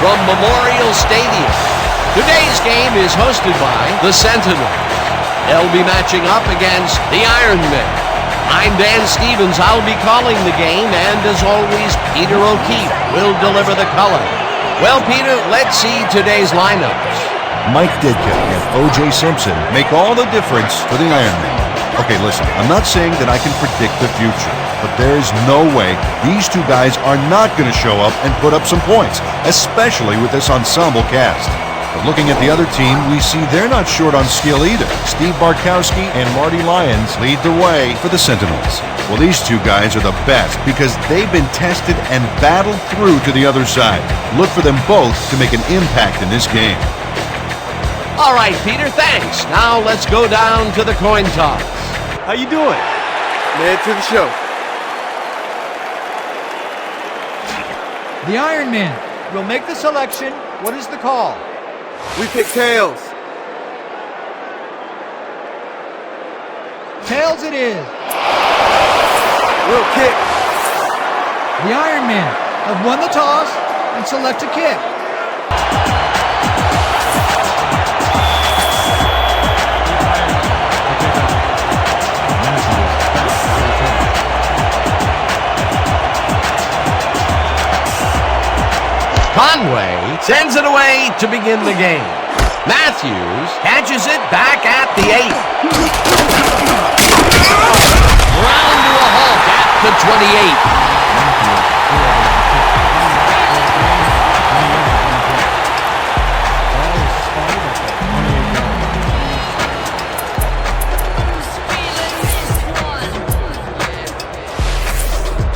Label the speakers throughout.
Speaker 1: from Memorial Stadium. Today's game is hosted by the Sentinels. They'll be matching up against the Ironmen. I'm Dan Stevens. I'll be calling the game, and as always, Peter O'Keefe will deliver the color. Well, Peter, let's see today's lineups.
Speaker 2: Mike Ditka and O.J. Simpson make all the difference for the Ironmen. Okay, listen, I'm not saying that I can predict the future, but there's no way these two guys are not going to show up and put up some points, especially with this ensemble cast. But looking at the other team, we see they're not short on skill either. Steve Bartkowski and Marty Lyons lead the way for the Sentinels. Well, these two guys are the best because they've been tested and battled through to the other side. Look for them both to make an impact in this game.
Speaker 1: All right, Peter, thanks. Now let's go down to the coin toss.
Speaker 3: How you doing? Man to the show.
Speaker 4: The Ironmen will make the selection. What is the call?
Speaker 3: We pick tails.
Speaker 4: Tails it is.
Speaker 3: We'll kick.
Speaker 4: The Ironmen have won the toss and select a kick.
Speaker 1: Conway sends it away to begin the game. Matthews catches it back at the 8. Round to a halt at the 28.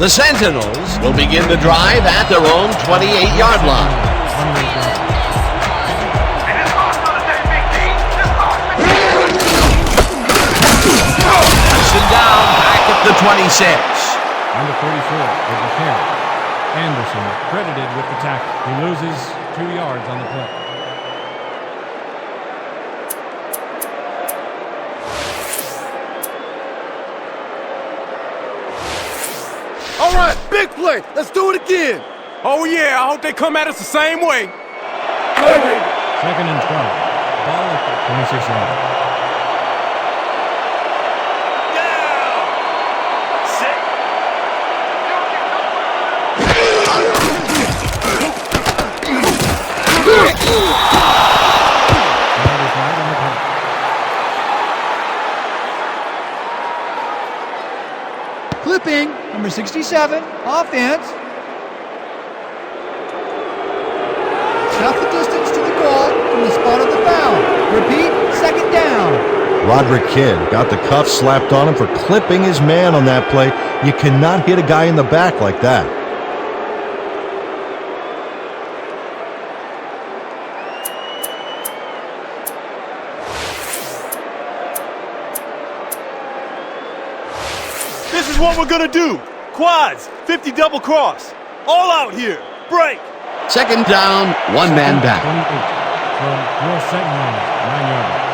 Speaker 1: The Sentinels will begin the drive at their own 28-yard line. Down back at the 26.
Speaker 5: Number 34 with the carry. Anderson credited with the tackle. He loses 2 yards on the play.
Speaker 3: All right, big play. Let's do it again.
Speaker 6: Oh, yeah, I hope they come at us the same way.
Speaker 5: Second and 12. Ball at the 26 yards.
Speaker 4: Clipping, number 67, offense. Half the distance to the goal from the spot of the foul. Repeat, second down.
Speaker 2: Roderick Kidd got the cuff slapped on him for clipping his man on that play. You cannot hit a guy in the back like that.
Speaker 6: This is what we're gonna do. Quads, 50 double cross. All out here. Break.
Speaker 1: Second down, one man back.
Speaker 5: 28 from your Sentinels, 9 yards.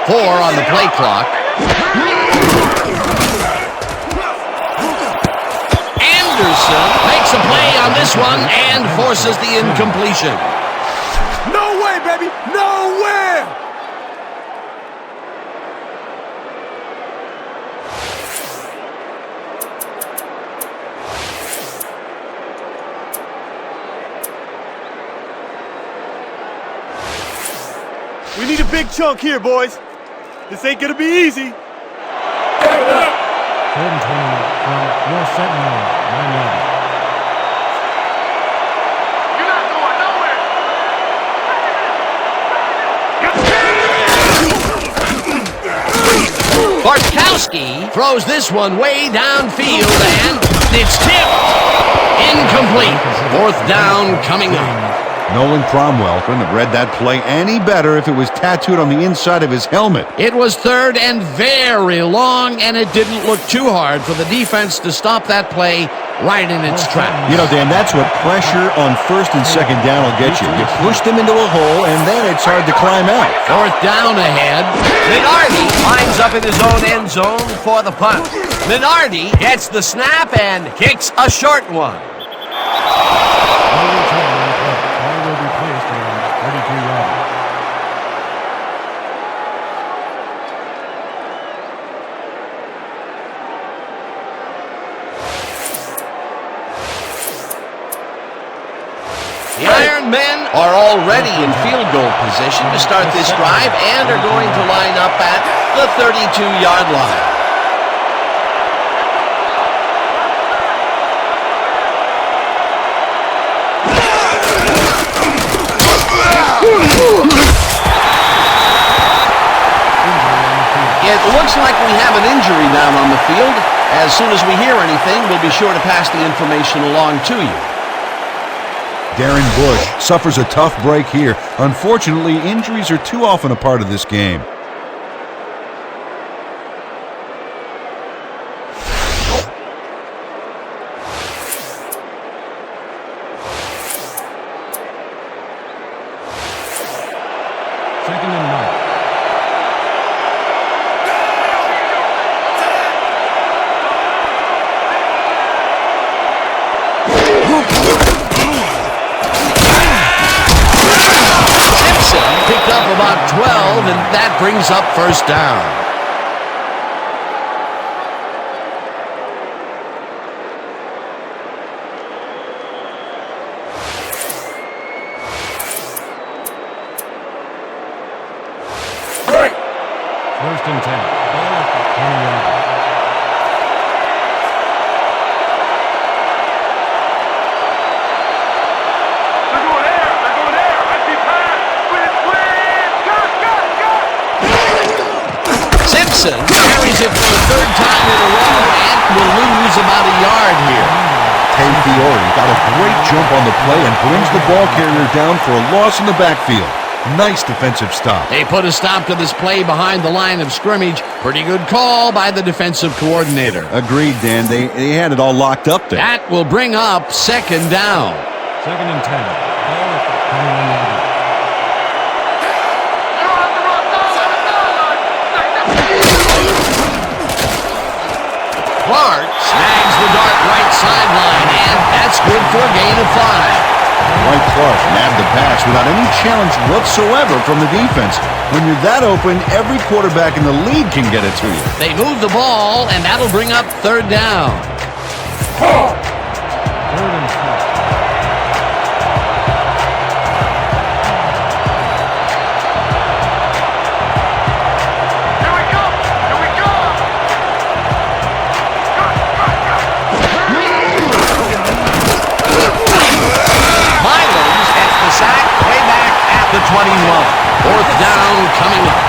Speaker 1: 4 on the play clock. Anderson makes a play on this one and forces the incompletion.
Speaker 6: No way, baby. Nowhere. We need a big chunk here, boys. This ain't gonna be easy.
Speaker 5: 3rd and 20 from your Sentinels, 9 yards.
Speaker 6: You're not going nowhere.
Speaker 1: Bartkowski throws this one way downfield, and it's tipped. Incomplete. 4th down coming up.
Speaker 2: Nolan Cromwell couldn't have read that play any better if it was tattooed on the inside of his helmet.
Speaker 1: It was 3rd and very long, and it didn't look too hard for the defense to stop that play right in its tracks.
Speaker 2: You know, Dan, that's what pressure on 1st and 2nd down will get you. You push them into a hole, and then it's hard to climb out.
Speaker 1: 4th down ahead. Minardi lines up in his own end zone for the punt. Minardi gets the snap and kicks a short one. men are already in field goal position to start this drive and are going to line up at the 32-yard line. It looks like we have an injury down on the field. As soon as we hear anything, we'll be sure to pass the information along to you.
Speaker 2: Darren Bush suffers a tough break here. Unfortunately, injuries are too often a part of this game.
Speaker 5: Second and 9.
Speaker 1: Picked up about 12, and that brings up first down.
Speaker 5: First and 10. Ball at the 20-yard line.
Speaker 1: Carries it for the third time in a row and will lose about a yard here.
Speaker 2: Tay Fiore got a great jump on the play and brings the ball carrier down for a loss in the backfield. Nice defensive stop.
Speaker 1: They put a stop to this play behind the line of scrimmage. Pretty good call by the defensive coordinator.
Speaker 2: Agreed, Dan. They had it all locked up there.
Speaker 1: That will bring up second down.
Speaker 5: Second and 10. Ball at the 21-yard line.
Speaker 1: Clark snags the dart right sideline, and that's good for a gain of 5.
Speaker 2: Dwight Clark nabbed the pass without any challenge whatsoever from the defense. When you're that open, every quarterback in the league can get it to you.
Speaker 1: They move the ball, and that'll bring up third down.
Speaker 5: Third and 4.
Speaker 1: The 21. Fourth down coming up.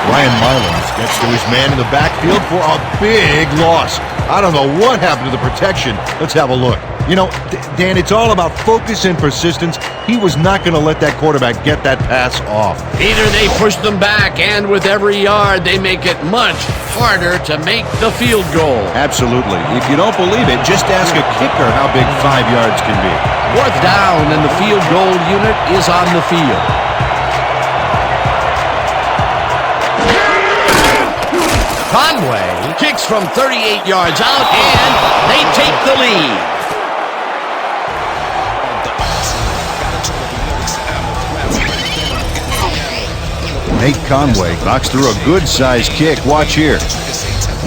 Speaker 2: Ryan Mullins gets to his man in the backfield for a big loss. I don't know what happened to the protection. Let's have a look. You know, Dan, it's all about focus and persistence. He was not going to let that quarterback get that pass off.
Speaker 1: Peter, they push them back, and with every yard, they make it much harder to make the field goal.
Speaker 2: Absolutely. If you don't believe it, just ask a kicker how big 5 yards can be.
Speaker 1: Fourth down, and the field goal unit is on the field. Conway kicks from 38 yards out, and they take the lead.
Speaker 2: Nate Conway knocks through a good-sized kick. Watch here.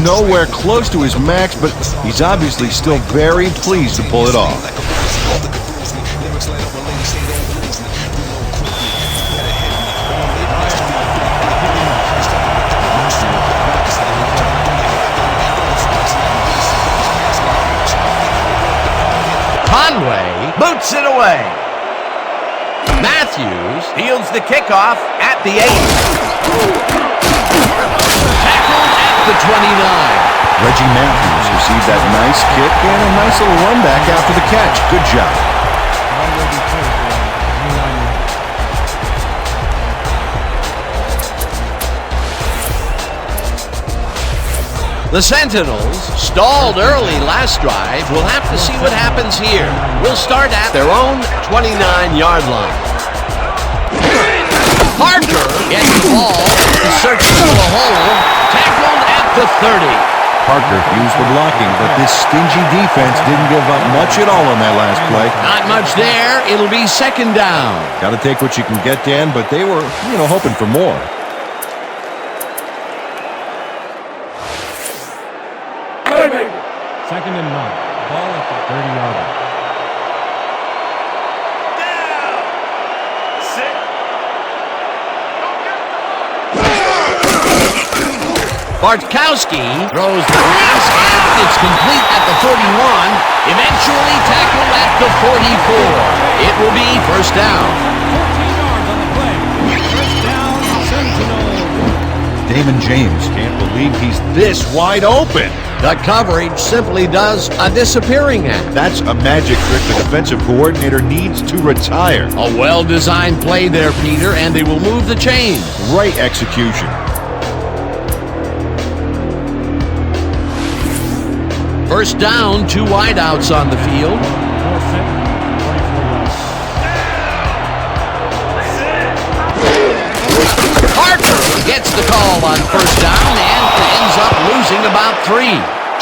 Speaker 2: Nowhere close to his max, but he's obviously still very pleased to pull it off.
Speaker 1: Conway boots it away. Matthews fields the kickoff at the 8. Tackled at the 29.
Speaker 2: Reggie Matthews received that nice kick and a nice little run back after the catch. Good job.
Speaker 1: The Sentinels stalled early last drive. We'll have to see what happens here. We'll start at their own 29-yard line. Parker gets the ball, searches for a hole, tackled at the 30.
Speaker 2: Parker used the blocking, but this stingy defense didn't give up much at all on that last play.
Speaker 1: Not much there. It'll be second down.
Speaker 2: Got to take what you can get, Dan, but they were, hoping for more.
Speaker 5: Second and 9. Ball at the 30-yard line.
Speaker 1: Bartkowski throws the pass, and it's complete at the 41. Eventually tackled at the 44. It will be first down.
Speaker 5: 14 yards on the play. First down, Sentinels.
Speaker 2: Damon James can't believe he's this wide open.
Speaker 1: The coverage simply does a disappearing act.
Speaker 2: That's a magic trick the defensive coordinator needs to retire.
Speaker 1: A well-designed play there, Peter, and they will move the chains.
Speaker 2: Great execution.
Speaker 1: First down, 2 wideouts on the field.
Speaker 5: Fourth set, 24 yards.
Speaker 1: Parker gets the call on first down and ends up losing about 3.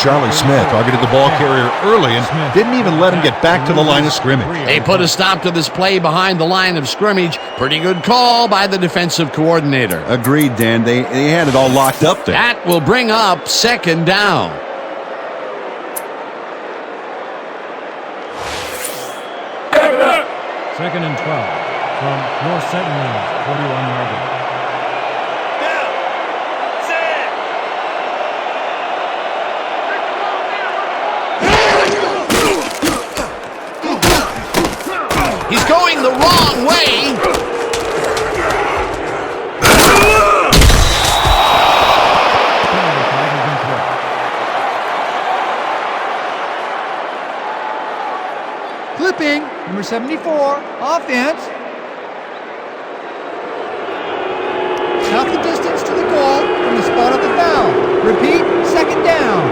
Speaker 2: Charlie Smith targeted the ball carrier early and didn't even let him get back to the line of scrimmage.
Speaker 1: They put a stop to this play behind the line of scrimmage. Pretty good call by the defensive coordinator.
Speaker 2: Agreed, Dan. They had it all locked up there.
Speaker 1: That will bring up second down.
Speaker 5: Second and 12 from your Sentinels, 41-yard line.
Speaker 1: He's going the wrong way.
Speaker 5: Penalty flag has been thrown.
Speaker 4: Clipping, number 74, offense. Half the distance to the goal from the spot of the foul. Repeat, second down.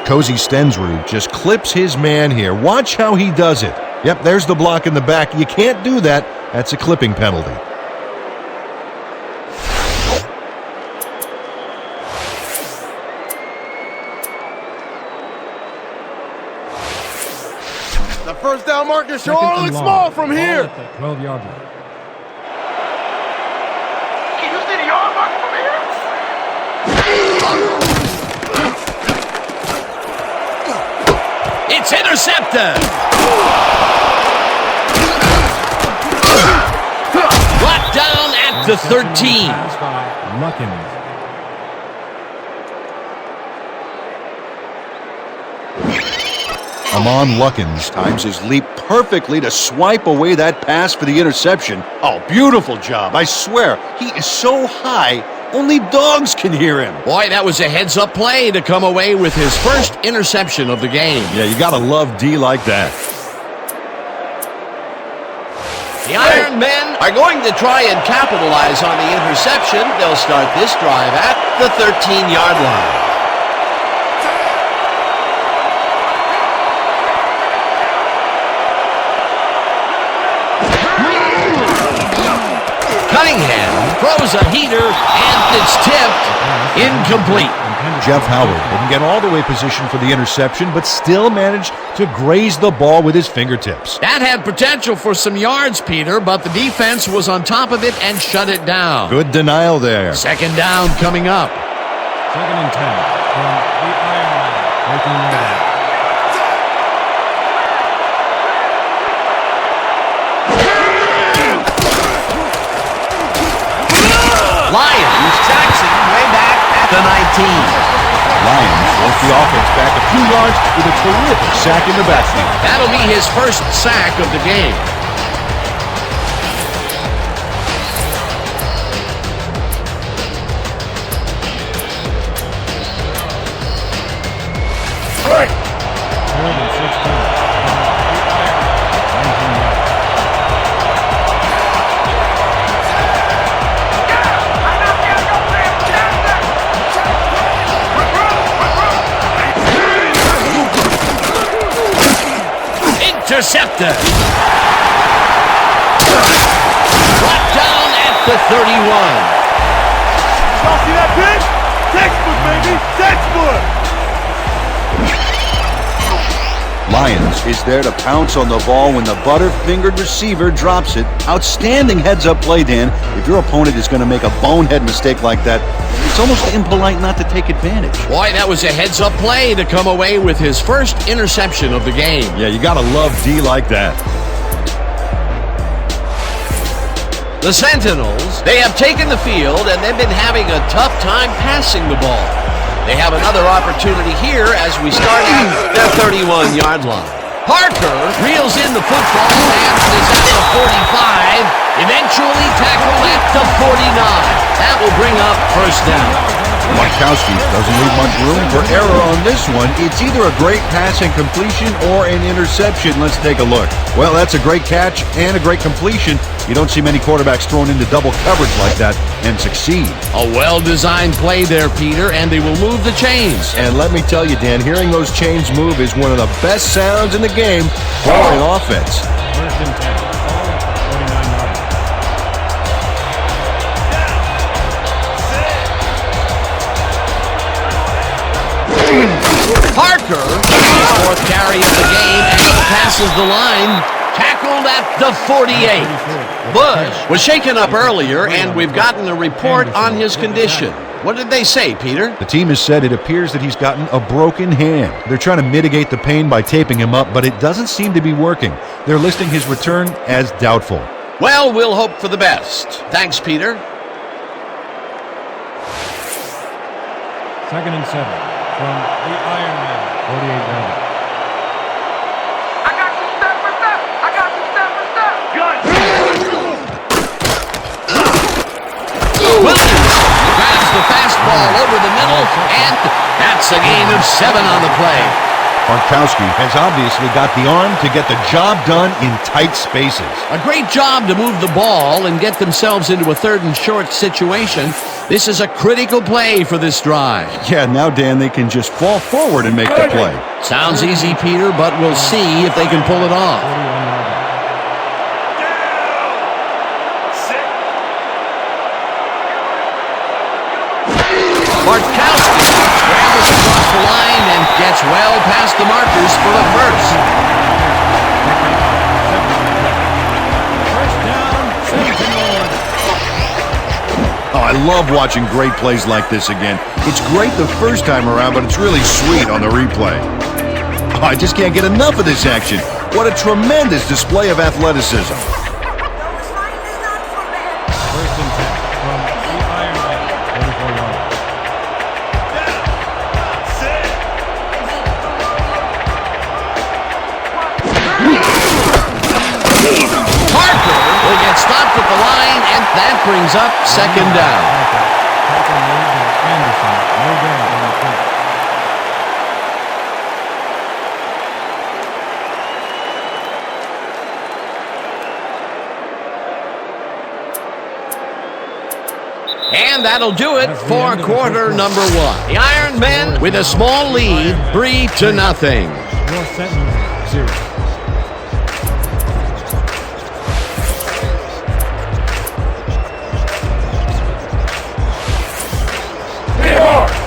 Speaker 2: Cozy Stensrud just clips his man here. Watch how he does it. Yep, there's the block in the back. You can't do that. That's a clipping penalty.
Speaker 3: The first down marker sure
Speaker 5: Second and
Speaker 3: looks
Speaker 5: long.
Speaker 3: small from
Speaker 5: Ball
Speaker 3: here.
Speaker 5: at the 12-yard line.
Speaker 3: Can you see the yard marker from here?
Speaker 1: It's intercepted. Brought down at the 13.
Speaker 5: Pass by Luckins.
Speaker 2: Amon Luckins times his leap perfectly to swipe away that pass for the interception. Oh, beautiful job. I swear, he is so high, only dogs can hear him.
Speaker 1: Boy, that was a heads-up play to come away with his first interception of the game.
Speaker 2: Yeah, you gotta love D like that.
Speaker 1: The Ironmen are going to try and capitalize on the interception. They'll start this drive at the 13-yard line. Cunningham throws a heater, and it's tipped. Incomplete.
Speaker 2: Jeff Howard didn't get all the way positioned for the interception, but still managed to graze the ball with his fingertips.
Speaker 1: That had potential for some yards, Peter, but the defense was on top of it and shut it down.
Speaker 2: Good denial there.
Speaker 1: Second down coming up.
Speaker 5: Second and 10 from the Ironmen. Making their way.
Speaker 1: Lions Jackson way back at the 19.
Speaker 2: Lions force the offense back a few yards with a terrific sack in the backfield.
Speaker 1: That'll be his first sack of the game.
Speaker 5: Third and 16 from the Ironmen. 19 yards.
Speaker 1: Intercepted. Brought down at the 31.
Speaker 6: Y'all see that pitch? Textbook, baby! Textbook!
Speaker 2: Lions is there to pounce on the ball when the butter-fingered receiver drops it. Outstanding heads-up play, Dan. If your opponent is going to make a bonehead mistake like that, it's almost impolite not to take advantage.
Speaker 1: Boy, that was a heads-up play to come away with his first interception of the game.
Speaker 2: Yeah, you got to love D like that.
Speaker 1: The Sentinels, they have taken the field and they've been having a tough time passing the ball. They have another opportunity here as we start at their 31-yard line. Parker reels in the football and is at the 45, eventually tackled at the 49. That will bring up first down.
Speaker 2: Markowski doesn't leave much room for error on this one. It's either a great pass and completion or an interception. Let's take a look. Well, that's a great catch and a great completion. You don't see many quarterbacks thrown into double coverage like that and succeed.
Speaker 1: A well-designed play there, Peter, and they will move the chains.
Speaker 2: And let me tell you, Dan, hearing those chains move is one of the best sounds in the game for an offense.
Speaker 5: First and 10. 49-yard.
Speaker 1: Parker, fourth carry of the game, and passes the line, tackled at the 48. Bush was shaken up earlier, and we've gotten a report on his condition. What did they say, Peter?
Speaker 2: The team has said it appears that he's gotten a broken hand. They're trying to mitigate the pain by taping him up, but it doesn't seem to be working. They're listing his return as doubtful.
Speaker 1: Well, we'll hope for the best. Thanks, Peter.
Speaker 5: Second and 7 from the Ironmen. 48-yard.
Speaker 7: I got you step for step. I got you step for step.
Speaker 1: Williams grabs the fastball over the middle, and that's a gain of 7 on the play.
Speaker 2: Markowski has obviously got the arm to get the job done in tight spaces.
Speaker 1: A great job to move the ball and get themselves into a 3rd and short situation. This is a critical play for this drive.
Speaker 2: Yeah, now, Dan, they can just fall forward and make the play.
Speaker 1: Sounds easy, Peter, but we'll see if they can pull it off.
Speaker 5: 41-yard.
Speaker 1: Markowski scrambles across the line and gets well past the markers for a first.
Speaker 5: First down, Sentinels.
Speaker 2: Oh, I love watching great plays like this again. It's great the first time around, but it's really sweet on the replay. Oh, I just can't get enough of this action. What a tremendous display of athleticism.
Speaker 5: First and 10 from the Ironmen. 44-yard.
Speaker 1: Parker will get stopped at the line, and that brings up second down.
Speaker 5: Anderson, no gain on the play.
Speaker 1: And that'll do it for quarter number 1. The Ironmen with a small lead, 3-0.
Speaker 5: Your Sentinels, 0.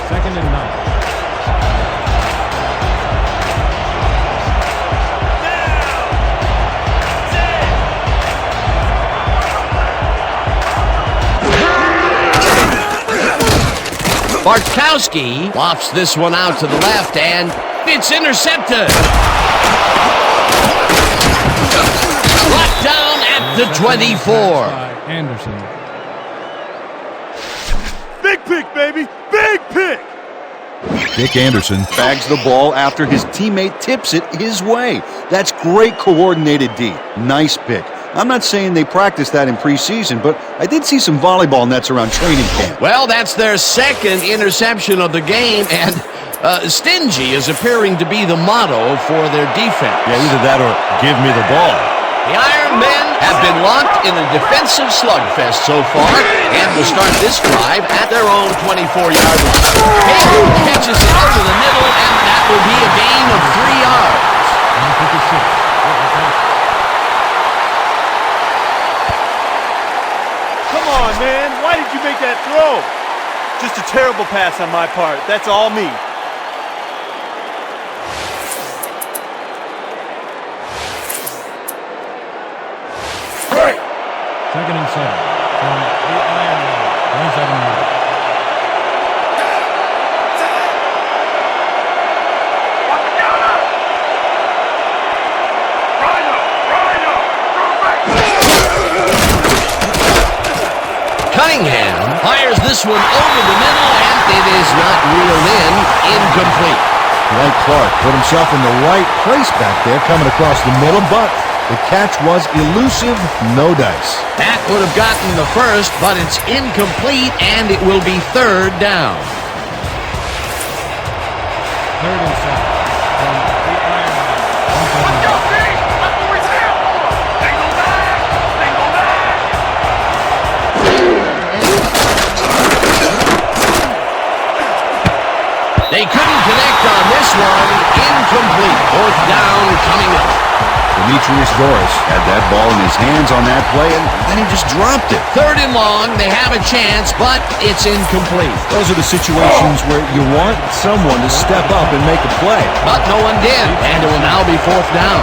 Speaker 5: Second and 9.
Speaker 1: Markowski lofts this one out to the left, and it's intercepted. Brought down at the 24.
Speaker 5: Anderson.
Speaker 6: Big pick, baby! Big pick!
Speaker 2: Dick Anderson bags the ball after his teammate tips it his way. That's great coordinated D. Nice pick. I'm not saying they practiced that in preseason, but I did see some volleyball nets around training camp.
Speaker 1: Well, that's their second interception of the game, and stingy is appearing to be the motto for their defense.
Speaker 2: Yeah, either that or give me the ball.
Speaker 1: The Ironmen have been locked in a defensive slugfest so far, and will start this drive at their own 24-yard line. Hill catches it over the middle, and that will be a gain of 3 yards.
Speaker 6: Come on, man. Why did you make that throw? Just a terrible pass on my part. That's all me.
Speaker 5: Second and 7 from the Ironmen. 27-yard.
Speaker 1: Cunningham fires this one over the middle, and it is not reeled in. Incomplete.
Speaker 2: Dwight Clark put himself in the right place back there, coming across the middle, but the catch was elusive, no dice.
Speaker 1: That would have gotten the first, but it's incomplete, and it will be third down.
Speaker 5: 3rd and 7 from the Ironmen.
Speaker 7: Let's go, team! That's what we're here for! Single back! Single back!
Speaker 1: They couldn't connect on this one. Incomplete. 4th down coming up.
Speaker 2: Demetrius Doris had that ball in his hands on that play, and then he just dropped it.
Speaker 1: 3rd and long. They have a chance, but it's incomplete.
Speaker 2: Those are the situations where you want someone to step up and make a play.
Speaker 1: But no one did, and it will now be 4th down.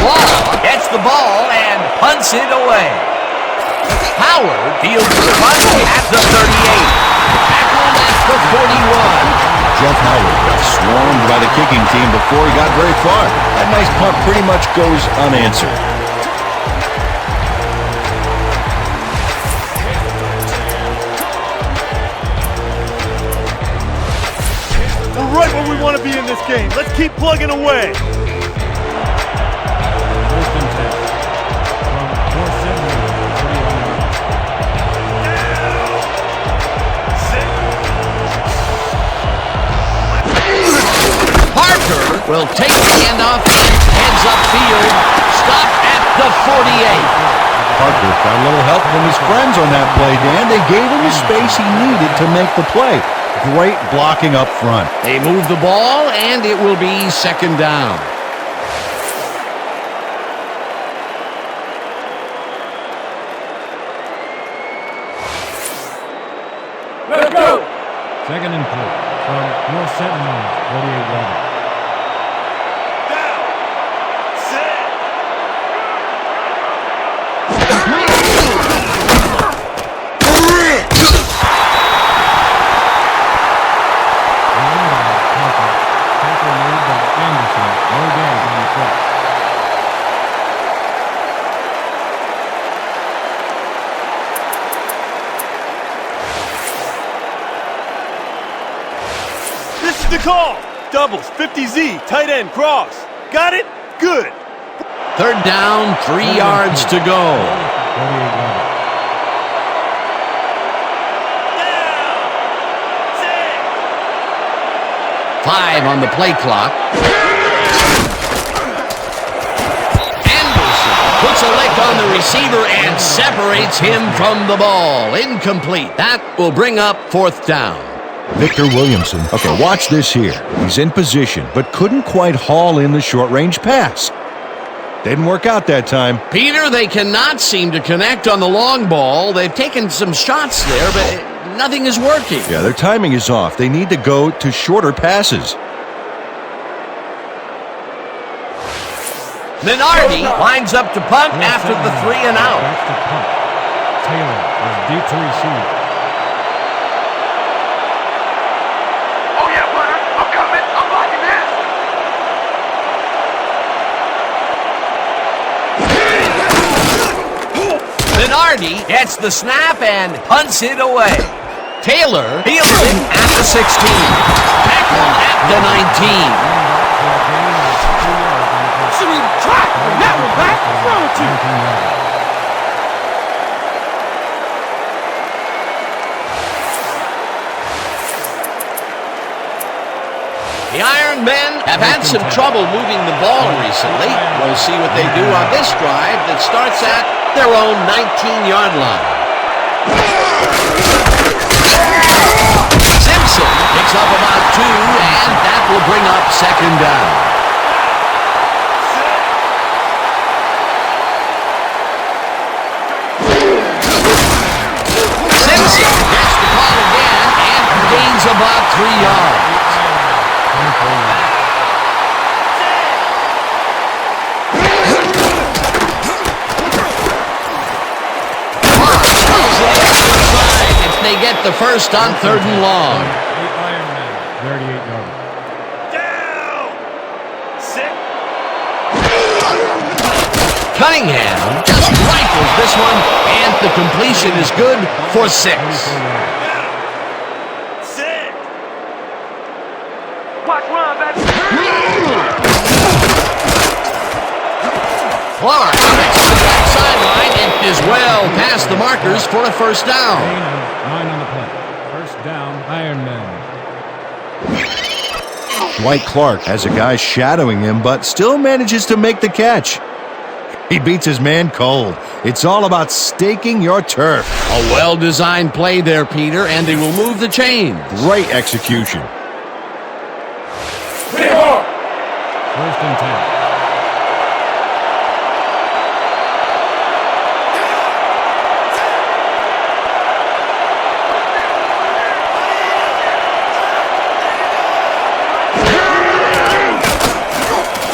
Speaker 1: Law gets the ball and punts it away. Howard fields the punt at the 38. Tackled at the 41.
Speaker 2: Jeff Howard got swarmed by the kicking team before he got very far. That nice punt pretty much goes unanswered.
Speaker 6: We're right where we want to be in this game. Let's keep plugging away.
Speaker 5: 1st and 10 from your Sentinels. 31 yard.
Speaker 1: Parker will take the handoff and heads upfield. Stop at the 48.
Speaker 2: Parker got a little help from his friends on that play, Dan. They gave him the space he needed to make the play. Great blocking up front.
Speaker 1: They move the ball, and it will be 2nd down.
Speaker 7: Let's go!
Speaker 5: 2nd and 4 from your Sentinels. 48-11.
Speaker 6: Down. Set.
Speaker 5: Tackle made by Anderson. No damage on the play.
Speaker 6: This is the call. Doubles, 50Z, tight end, cross. Got it? Good.
Speaker 1: 3rd down, 3 yards to go.
Speaker 5: 48-11.
Speaker 6: Down. Set.
Speaker 1: 5 on the play clock. Anderson puts a lick on the receiver and separates him from the ball. Incomplete. That will bring up 4th down.
Speaker 2: Victor Williamson. Okay, watch this here. He's in position, but couldn't quite haul in the short-range pass. Didn't work out that time.
Speaker 1: Peter, they cannot seem to connect on the long ball. They've taken some shots there, but nothing is working.
Speaker 2: Yeah, their timing is off. They need to go to shorter passes.
Speaker 1: Minardi lines up to punt after the 3 and out.
Speaker 5: Back to punt. Taylor is deep to receive.
Speaker 7: Oh yeah, brother! I'm coming! I'm blocking this!
Speaker 1: Minardi gets the snap and punts it away. Taylor fields it at the 16. Tackled at the 19.
Speaker 7: Sweet track! That was back! What's wrong with you?
Speaker 1: The Ironmen have had some trouble moving the ball recently. We'll see what they do on this drive that starts at their own 19-yard line. Simpson picks up about 2, and that will bring up 2nd down. Simpson gets the call again and gains about 3 yards. If they get the first on 3rd and long.
Speaker 5: The Ironmen, 38 yards.
Speaker 1: Cunningham just rifles this one, and the completion is good for 6.
Speaker 6: Sit.
Speaker 7: Watch run, baby.
Speaker 1: Clark takes to the back sideline and is well past the markers for a first down.
Speaker 5: Gain of 9 on the play. First down, Ironmen.
Speaker 2: Dwight Clark has a guy shadowing him, but still manages to make the catch. He beats his man cold. It's all about staking your turf.
Speaker 1: A well-designed play there, Peter, and they will move the chains.
Speaker 2: Great execution.
Speaker 5: First and 10.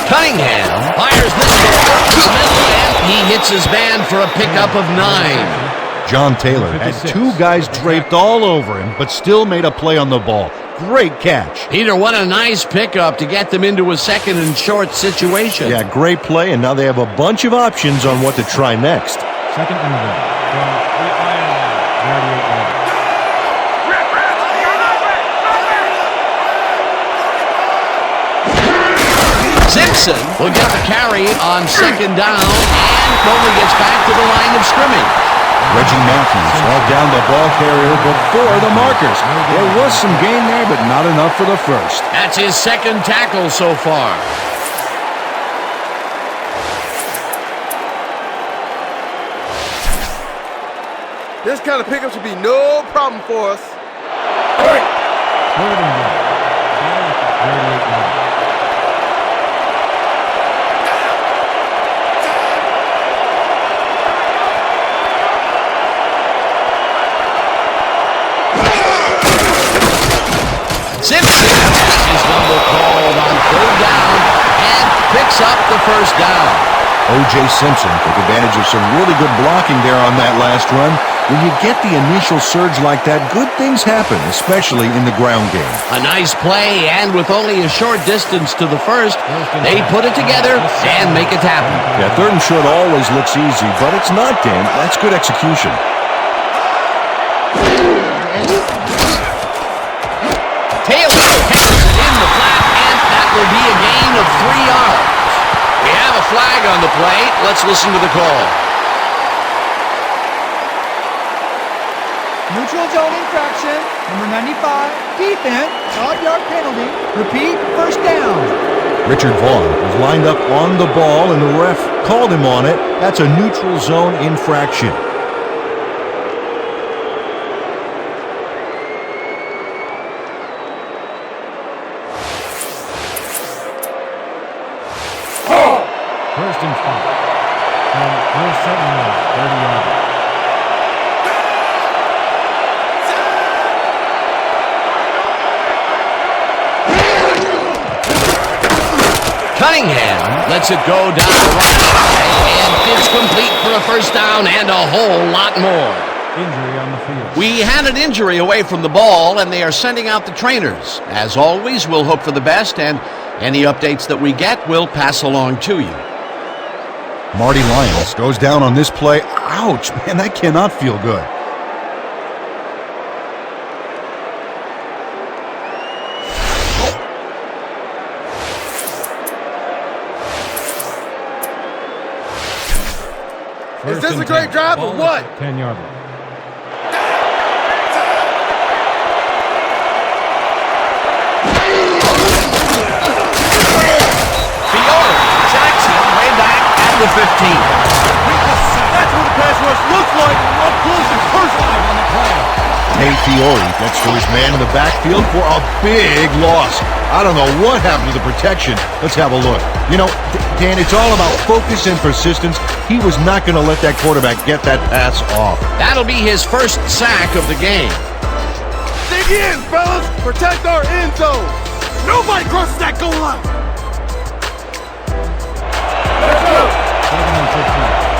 Speaker 1: Cunningham fires this one to the middle, and he hits his man for a pickup of 9.
Speaker 2: John Taylor had 2 guys draped all over him, but still made a play on the ball. Great catch.
Speaker 1: Peter, what a nice pickup to get them into a second and short situation.
Speaker 2: Yeah, great play, and now they have a bunch of options on what to try next.
Speaker 5: Second and 1. From the Ironmen. 38 yards.
Speaker 1: Simpson will get the carry on second down and only gets back to the line of scrimmage.
Speaker 2: Reggie Matthews brought down the ball carrier before the markers. There was some gain there, but not enough for the first.
Speaker 1: That's his second tackle so far.
Speaker 3: This kind of pickup should be no problem for us.
Speaker 5: Third and 1. Ball at the 38 yards.
Speaker 1: Simpson has his number called on third down and picks up the first down.
Speaker 2: O.J. Simpson took advantage of some really good blocking there on that last run. When you get the initial surge like that, good things happen, especially in the ground game.
Speaker 1: A nice play, and with only a short distance to the first, they put it together and make it happen.
Speaker 2: Yeah, third and short always looks easy, but it's not, Dan. That's good execution.
Speaker 1: Taylor has it in the flat, and that will be a gain of 3 yards. We have a flag on the play. Let's listen to the call.
Speaker 4: Neutral zone infraction. Number 95, defense, odd-yard penalty. Repeat, first down.
Speaker 2: Richard Vaughn was lined up on the ball, and the ref called him on it. That's a neutral zone infraction.
Speaker 5: First and 5. From the Sentinels. 30 yards.
Speaker 1: Cunningham lets it go down the right side, and it's complete for a first down and a whole lot more.
Speaker 5: Injury on the field.
Speaker 1: We had an injury away from the ball, and they are sending out the trainers. As always, we'll hope for the best, and any updates that we get, we'll pass along to you.
Speaker 2: Marty Lyons goes down on this play. Ouch, man, that cannot feel good.
Speaker 3: Is this a great drive or what?
Speaker 5: 10-yarder.
Speaker 1: Fiore tracks him way back at the 15.
Speaker 6: That's what the pass rush looks like up close and personal on the play.
Speaker 2: Tay Fiore gets to his man in the backfield for a big loss. I don't know what happened to the protection. Let's have a look. You know, Dan, it's all about focus and persistence. He was not going to let that quarterback get that pass off.
Speaker 1: That'll be his first sack of the game.
Speaker 3: Dig in, fellas. Protect our end zone. Nobody crosses that goal line. Let's go.
Speaker 5: 2nd and 15.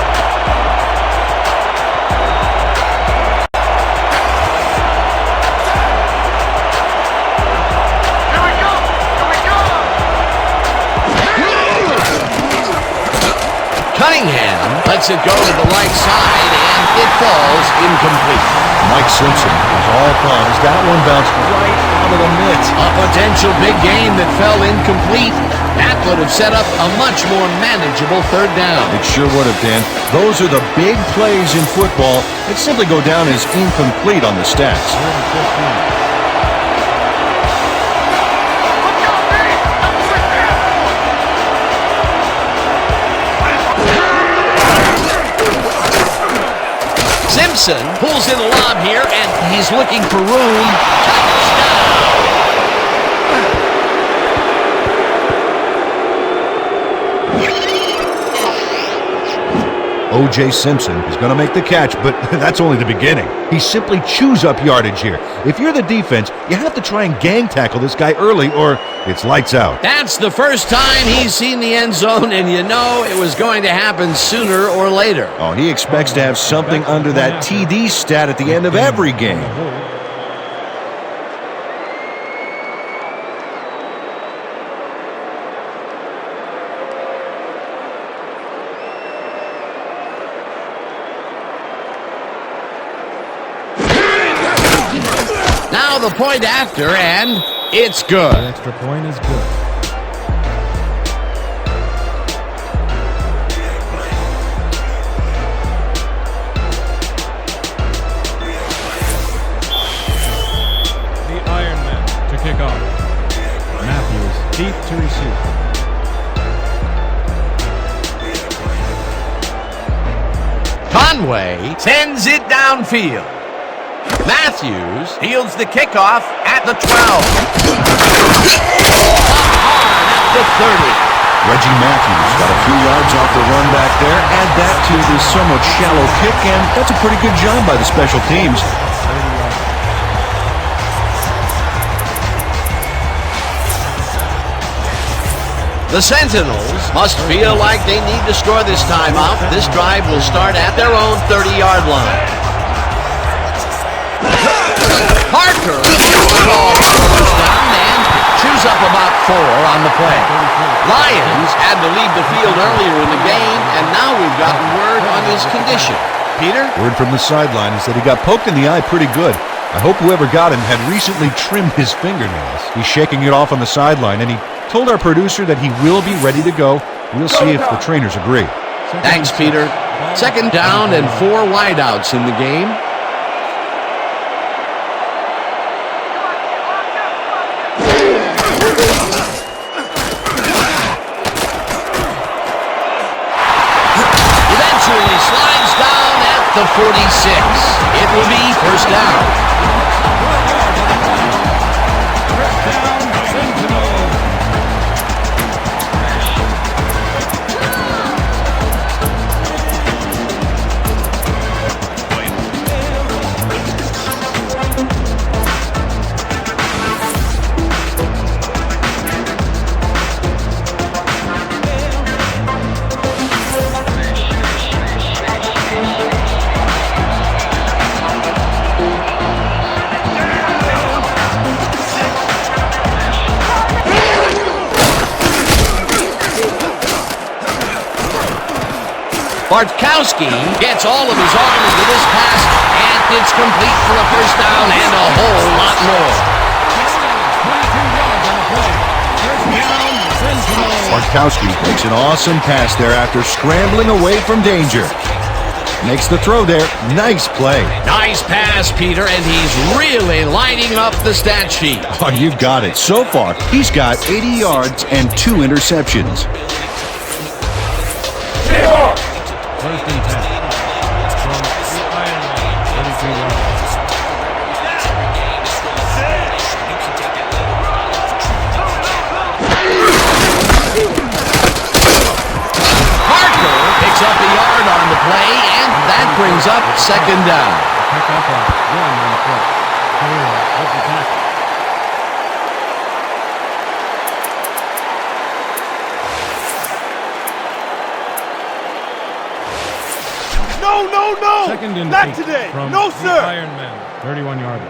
Speaker 1: Cunningham Lets it go to the right side, and it falls incomplete.
Speaker 2: Mike Simpson was all thumbs. That one bounced right out of the mitt.
Speaker 1: A potential big game that fell incomplete. That would have set up a much more manageable third down.
Speaker 2: It sure would have, Dan. Those are the big plays in football that simply go down as incomplete on the stats.
Speaker 1: Simpson pulls in the lob here, and he's looking for room.
Speaker 2: O.J. Simpson is going to make the catch, but that's only the beginning. He simply chews up yardage here. If you're the defense, you have to try and gang tackle this guy early, or it's lights out.
Speaker 1: That's the first time he's seen the end zone, and you know it was going to happen sooner or later.
Speaker 2: Oh, he expects to have something under that TD stat at the end of every game.
Speaker 1: Now the point after, and it's good.
Speaker 5: The extra point is good. The Ironmen to kick off. Matthews deep to receive.
Speaker 1: Conway sends it downfield. Matthews fields the kickoff at the 12. Hard at the 30.
Speaker 2: Reggie Matthews got a few yards off the run back there. Add that to the somewhat shallow kick, and that's a pretty good job by the special teams.
Speaker 1: The Sentinels must feel like they need to score this time out. This drive will start at their own 30-yard line. Parker goes down and chews up about 4 on the play. Lions had to leave the field earlier in the game, and now we've gotten word on his condition. Peter?
Speaker 2: Word from the sideline is that he got poked in the eye pretty good. I hope whoever got him had recently trimmed his fingernails. He's shaking it off on the sideline, and he told our producer that he will be ready to go. We'll see if the trainers agree.
Speaker 1: Thanks, Peter. Second down and 4 wideouts in the game. Eventually slides down at the 46. It will be first down. Bartkowski gets all of his arm into this pass, and it's complete for a first down and a whole lot more.
Speaker 2: Bartkowski makes an awesome pass there after scrambling away from danger. Makes the throw there. Nice play.
Speaker 1: Nice pass, Peter, and he's really lighting up the stat sheet.
Speaker 2: Oh, you got it. So far, he's got 80 yards and 2 interceptions.
Speaker 5: First and 10. From the Ironmen, 32 yards.
Speaker 1: Parker picks up a yard on the play, and that brings up second down.
Speaker 5: Pick up a 1 on the play. Taylor with the tackle.
Speaker 6: No!
Speaker 5: Second and
Speaker 6: Not
Speaker 5: 8
Speaker 6: today!
Speaker 5: From
Speaker 6: No,
Speaker 5: the
Speaker 6: sir!
Speaker 5: Ironmen, 31-yarder.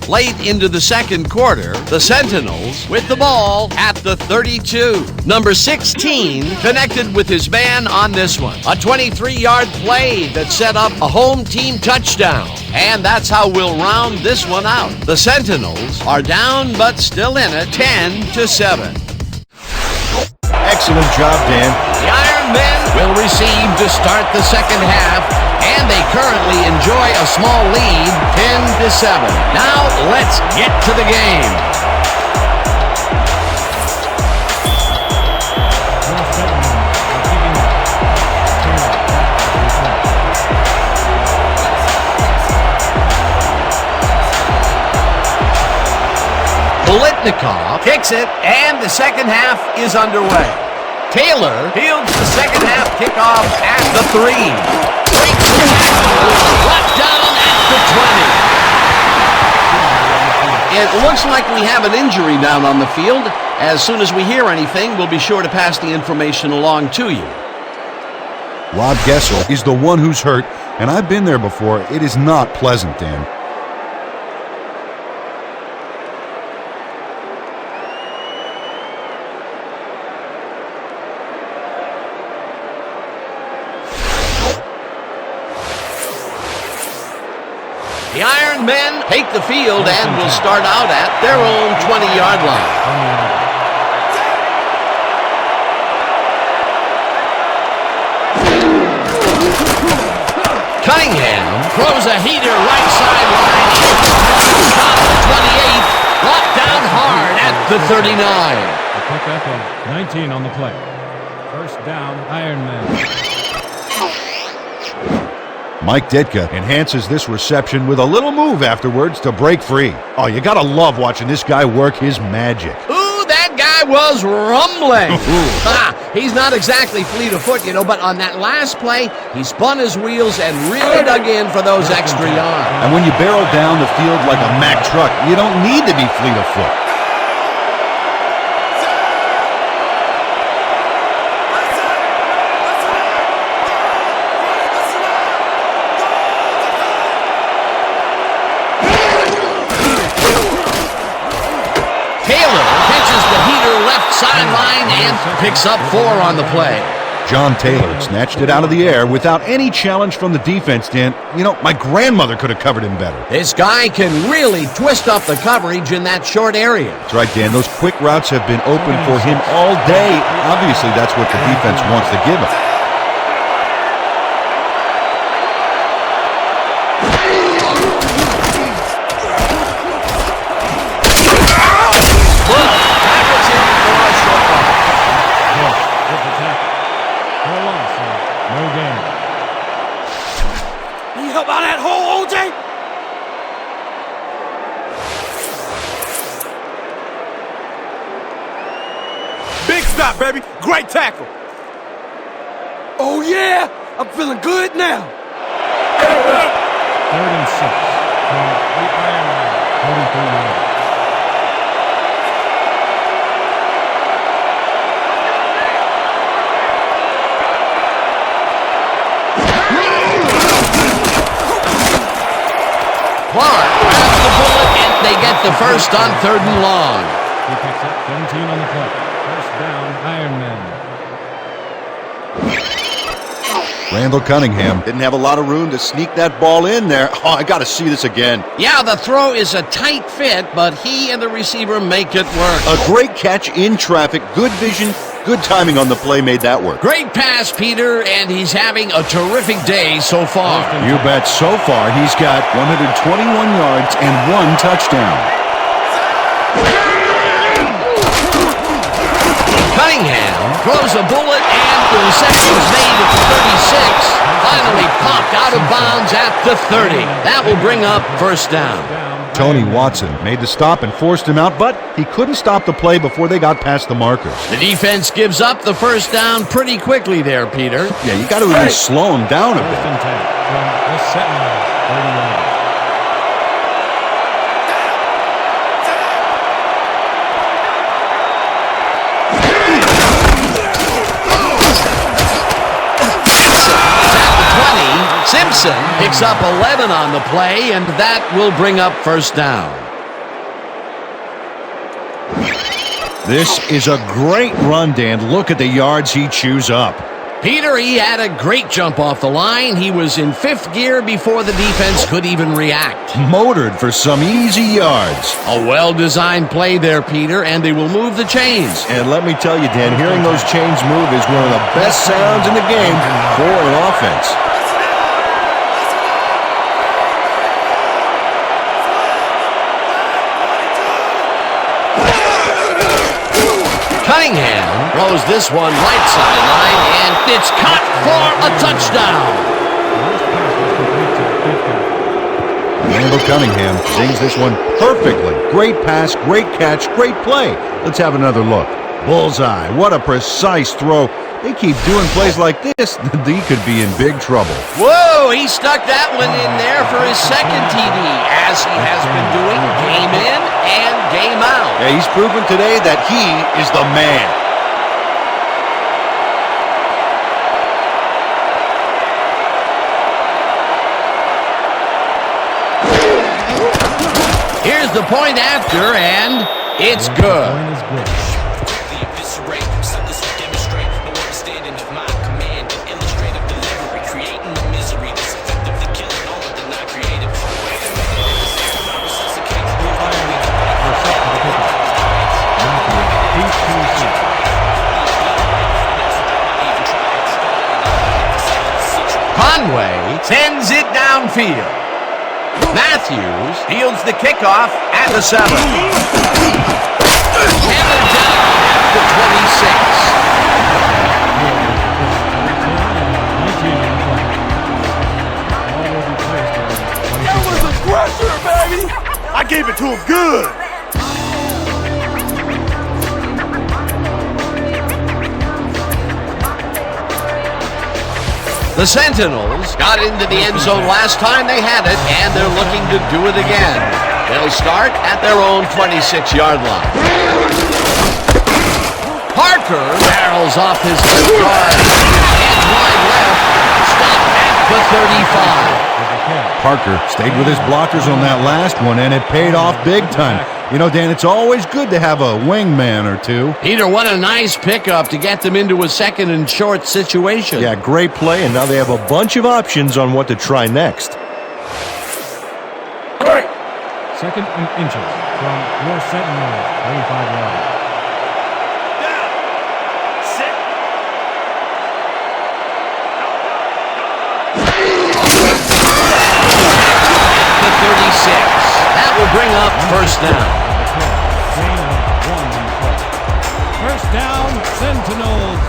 Speaker 1: Late into the second quarter, the Sentinels with the ball at the 32. Number 16 connected with his man on this one. A 23-yard play that set up a home team touchdown. And that's how we'll round this one out. The Sentinels are down but still in it, 10-7.
Speaker 2: Excellent job, Dan.
Speaker 1: The Ironmen will receive to start the second half, and they currently enjoy a small lead, 10-7. Now let's get to the game. Bolitnikov kicks it, and the second half is underway. Taylor fields the second half kickoff at the 3. Breaks the tackle, brought down at the 20. It looks like we have an injury down on the field. As soon as we hear anything, we'll be sure to pass the information along to you.
Speaker 2: Rob Gessel is the one who's hurt, and I've been there before. It is not pleasant, Dan.
Speaker 1: The Ironmen take the field and will start out at their own 20-yard line. Cunningham throws a heater right sideline. Top the 28, brought down hard at the 39.
Speaker 5: A pickup of 19 on the play. First down, Ironmen.
Speaker 2: Mike Ditka enhances this reception with a little move afterwards to break free. Oh, you gotta love watching this guy work his magic.
Speaker 1: Ooh, that guy was rumbling. He's not exactly fleet of foot, but on that last play, he spun his wheels and really dug in for those extra yards.
Speaker 2: And when you barrel down the field like a Mack truck, you don't need to be fleet of foot.
Speaker 1: Sideline and picks up 4 on the play.
Speaker 2: John Taylor snatched it out of the air without any challenge from the defense, Dan. My grandmother could have covered him better.
Speaker 1: This guy can really twist up the coverage in that short area.
Speaker 2: That's right, Dan. Those quick routes have been open for him all day. Obviously, that's what the defense wants to give him.
Speaker 3: Big stop, baby. Great tackle. Oh, yeah. I'm feeling good now.
Speaker 5: 3rd and 6. From the Ironmen. 43 yards.
Speaker 1: Clark grabs the bullet, and they get the first on 3rd and long.
Speaker 5: He picks up 17 on the play. First down, Ironmen.
Speaker 2: Randall Cunningham didn't have a lot of room to sneak that ball in there. Oh, I got to see this again.
Speaker 1: Yeah, the throw is a tight fit, but he and the receiver make it work.
Speaker 2: A great catch in traffic, good vision, good timing on the play made that work.
Speaker 1: Great pass, Peter, and he's having a terrific day so far.
Speaker 2: You bet. So far, he's got 121 yards and 1 touchdown.
Speaker 1: Cunningham throws a bullet, and the reception is made at the 36. Finally popped out of bounds at the 30. That will bring up first down.
Speaker 2: Tony Watson made the stop and forced him out, but he couldn't stop the play before they got past the markers.
Speaker 1: The defense gives up the first down pretty quickly there, Peter.
Speaker 2: Yeah, you got to at least slow him down a bit.
Speaker 5: First and 10 from the Sentinels. 30 yards.
Speaker 1: Simpson picks up 11 on the play, and that will bring up first down.
Speaker 2: This is a great run, Dan. Look at the yards he chews up.
Speaker 1: Peter, he had a great jump off the line. He was in 5th gear before the defense could even react.
Speaker 2: Motored for some easy yards.
Speaker 1: A well-designed play there, Peter, and they will move the chains.
Speaker 2: And let me tell you, Dan, hearing those chains move is one of the best sounds in the game for an offense.
Speaker 1: Cunningham throws this one right sideline, and it's caught for a touchdown.
Speaker 2: Randall Cunningham sings this one perfectly. Great pass, great catch, great play. Let's have another look. Bullseye. What a precise throw. They keep doing plays like this, they could be in big trouble.
Speaker 1: Whoa, he stuck that one in there for his second TD, as he has been doing game in and game out.
Speaker 2: Yeah, he's proven today that he is the man.
Speaker 1: Here's the point after, and it's good. Conway sends it downfield. Matthews fields the kickoff at the 7. Hammered down at the 26.
Speaker 6: That was a crusher, baby! I gave it to him good!
Speaker 1: The Sentinels got into the end zone last time they had it, and they're looking to do it again. They'll start at their own 26-yard line. Parker barrels off his left guard. And wide left. Stop at the 35.
Speaker 2: Parker stayed with his blockers on that last one, and it paid off big time. You know, Dan, it's always good to have a wingman or two.
Speaker 1: Peter, what a nice pickup to get them into a 2nd and short situation.
Speaker 8: Yeah, great play, and now they have a bunch of options on what to try next.
Speaker 5: 2nd and inches from your Sentinels, 35 yards.
Speaker 1: The 36. That will bring up 1st down.
Speaker 5: First down, Sentinels.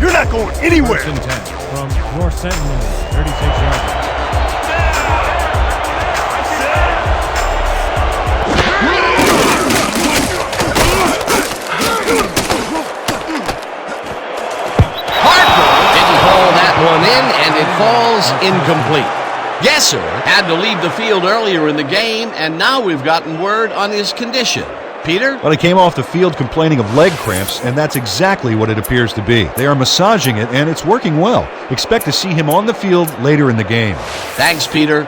Speaker 6: You're not going anywhere!
Speaker 5: 1st and 10 from your Sentinels, 36 yards.
Speaker 1: One in, and it falls incomplete. Gesser had to leave the field earlier in the game, and now we've gotten word on his condition. Peter?
Speaker 2: Well, he came off the field complaining of leg cramps, and that's exactly what it appears to be. They are massaging it, and it's working well. Expect to see him on the field later in the game.
Speaker 1: Thanks, Peter.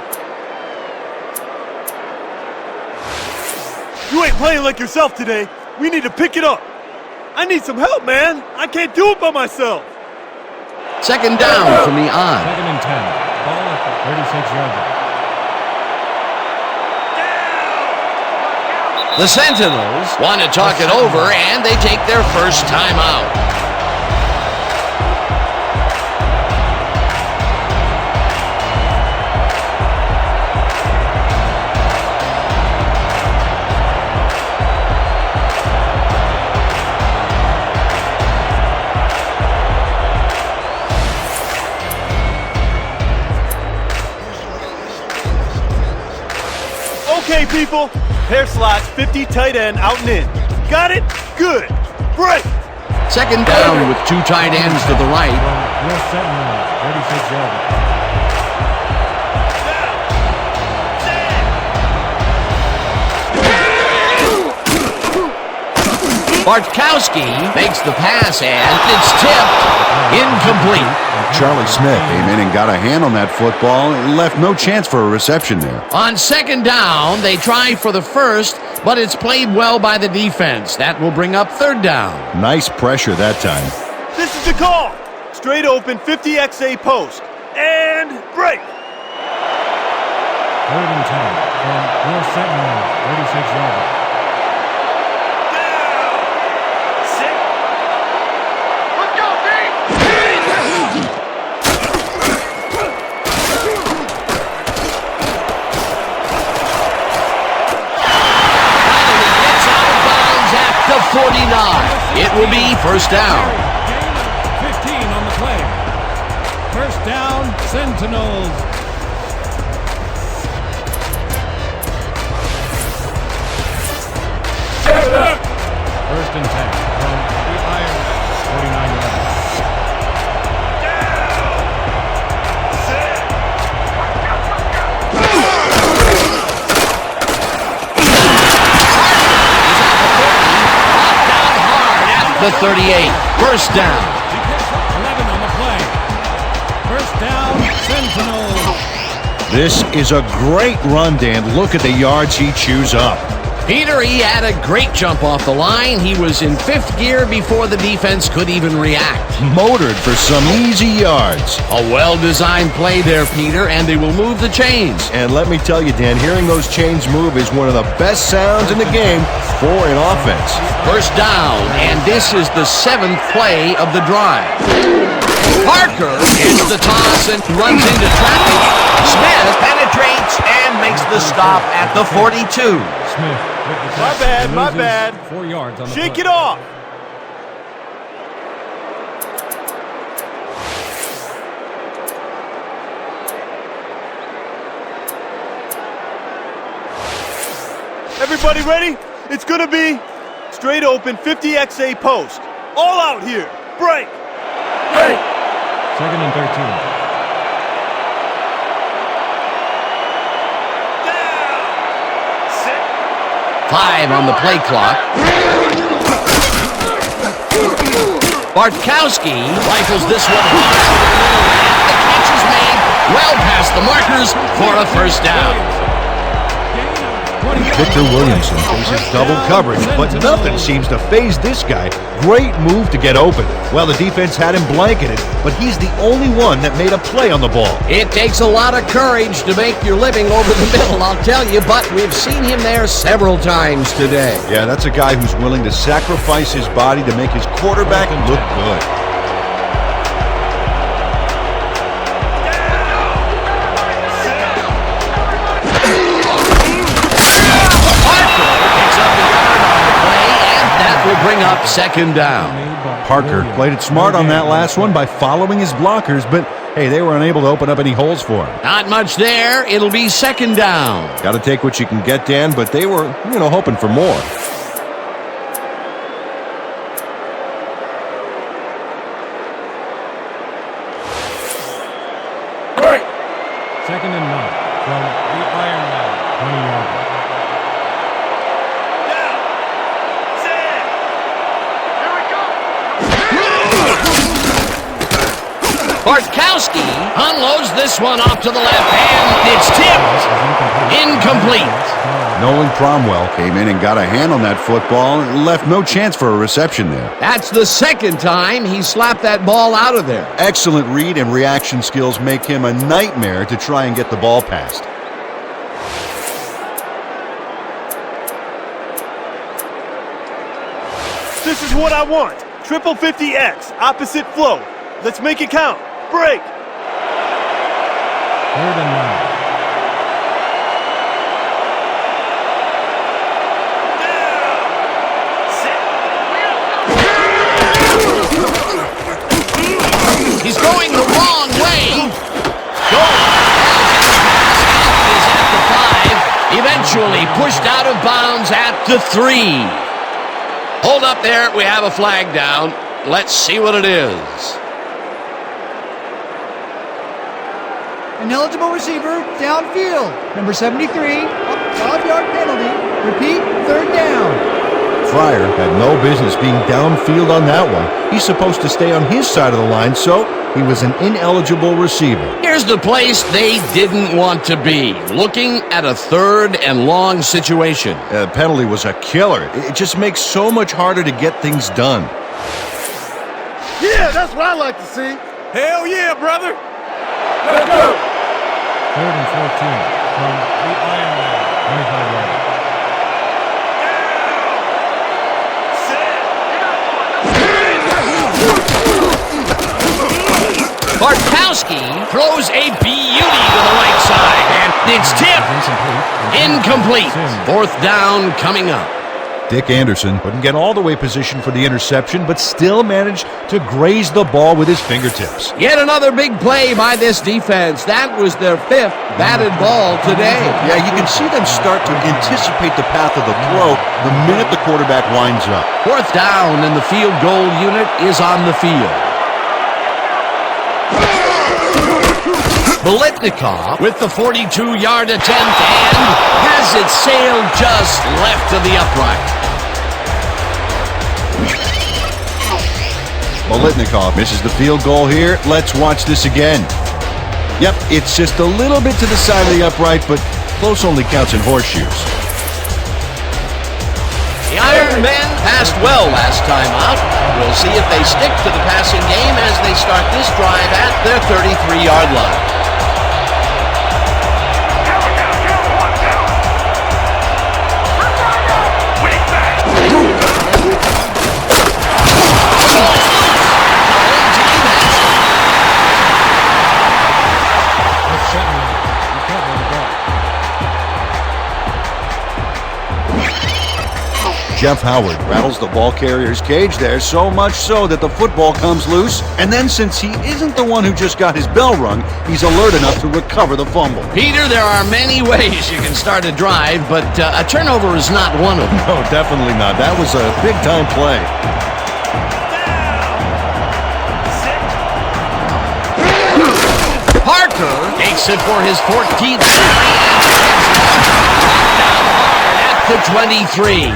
Speaker 6: You ain't playing like yourself today. We need to pick it up. I need some help, man. I can't do it by myself.
Speaker 1: 2nd down from the on.
Speaker 5: 2nd and 10. Ball at the 36 yards.
Speaker 1: The Sentinels want to talk it over, and they take their first time out.
Speaker 6: Okay, people. Pair slots, 50 tight end out and in. Got it? Good. Break.
Speaker 1: 2nd down with 2 tight ends to the right.
Speaker 5: Your Sentinels, 36 yards.
Speaker 1: Bartkowski makes the pass, and it's tipped. Incomplete.
Speaker 2: Charlie Smith came in and got a hand on that football and left no chance for a reception there.
Speaker 1: On second down, they try for the first, but it's played well by the defense. That will bring up third down.
Speaker 2: Nice pressure that time.
Speaker 6: This is the call. Straight open 50XA post. And break.
Speaker 5: Third and 10 from your Sentinels, 36-yarder.
Speaker 1: The 49. It will be first down.
Speaker 5: Gain of 15 on the play. First down, Sentinels. First and 10 from the Ironmen, 49 yards.
Speaker 1: The 38. First down.
Speaker 5: 11 on the play. First down, Sentinels.
Speaker 8: This is a great run, Dan. Look at the yards he chews up.
Speaker 1: Peter, he had a great jump off the line. He was in fifth gear before the defense could even react.
Speaker 8: Motored for some easy yards.
Speaker 1: A well-designed play there, Peter, and they will move the chains.
Speaker 8: And let me tell you, Dan, hearing those chains move is one of the best sounds in the game for an offense.
Speaker 1: First down, and this is the 7th play of the drive. Parker hits the toss and runs into traffic. Smith penetrates and makes the stop at the 42.
Speaker 5: Smith.
Speaker 6: My bad.
Speaker 5: 4 yards on the
Speaker 6: Shake
Speaker 5: play.
Speaker 6: it off. Everybody ready? It's gonna be straight open 50XA post. All out here. Break. Break.
Speaker 5: Second and 13.
Speaker 1: 5 on the play clock. Bartkowski rifles this one hard. The catch is made well past the markers for a first down.
Speaker 8: Victor Williamson faces double coverage, but nothing seems to faze this guy. Great move to get open. Well, the defense had him blanketed, but he's the only one that made a play on the ball.
Speaker 1: It takes a lot of courage to make your living over the middle, I'll tell you, but we've seen him there several times today.
Speaker 2: Yeah, that's a guy who's willing to sacrifice his body to make his quarterback look good.
Speaker 1: Will bring up second down.
Speaker 2: Parker played it smart on that last one by following his blockers, but hey, they were unable to open up any holes for him.
Speaker 1: Not much there. It'll be second down.
Speaker 2: Got to take what you can get, Dan, but they were, hoping for more.
Speaker 5: Second and 9 from the Ironmen, 20 yards.
Speaker 1: Bartkowski unloads this one off to the left hand. It's tipped. Incomplete.
Speaker 2: Nolan Cromwell came in and got a hand on that football and left no chance for a reception there.
Speaker 1: That's the second time he slapped that ball out of there.
Speaker 2: Excellent read and reaction skills make him a nightmare to try and get the ball past.
Speaker 6: This is what I want. Triple 50X, opposite flow. Let's make it count. Break.
Speaker 5: Third and 9.
Speaker 1: He's going the wrong way. Is at the 5. Eventually pushed out of bounds at the 3. Hold up there. We have a flag down. Let's see what it is.
Speaker 4: An eligible receiver downfield. Number 73, 5-yard penalty. Repeat, third down.
Speaker 8: Fryer had no business being downfield on that one. He's supposed to stay on his side of the line, so he was an ineligible receiver.
Speaker 1: Here's the place they didn't want to be, looking at a 3rd and long situation.
Speaker 2: The penalty was a killer. It just makes so much harder to get things done.
Speaker 3: Yeah, that's what I like to see. Hell yeah, brother. Let's go.
Speaker 5: 3rd and 14 from the Ironmen, 25 yards.
Speaker 1: Bartkowski throws a beauty to the right side, and it's tipped. Incomplete. 4th down coming up.
Speaker 8: Dick Anderson couldn't get all the way positioned for the interception, but still managed to graze the ball with his fingertips.
Speaker 1: Yet another big play by this defense. That was their 5th batted ball today.
Speaker 2: Yeah, you can see them start to anticipate the path of the throw the minute the quarterback winds up.
Speaker 1: 4th down, and the field goal unit is on the field. Bolitnikov with the 42-yard attempt and has it sailed just left of the upright.
Speaker 2: Bolitnikov misses the field goal here. Let's watch this again. Yep, it's just a little bit to the side of the upright, but close only counts in horseshoes.
Speaker 1: The Ironmen passed well last time out. We'll see if they stick to the passing game as they start this drive at their 33-yard line.
Speaker 2: Jeff Howard rattles the ball carrier's cage there, so much so that the football comes loose. And then since he isn't the one who just got his bell rung, he's alert enough to recover the fumble.
Speaker 1: Peter, there are many ways you can start a drive, but a turnover is not one of them.
Speaker 2: No, definitely not. That was a big-time play.
Speaker 1: Parker takes it for his 14th carry and at the 23.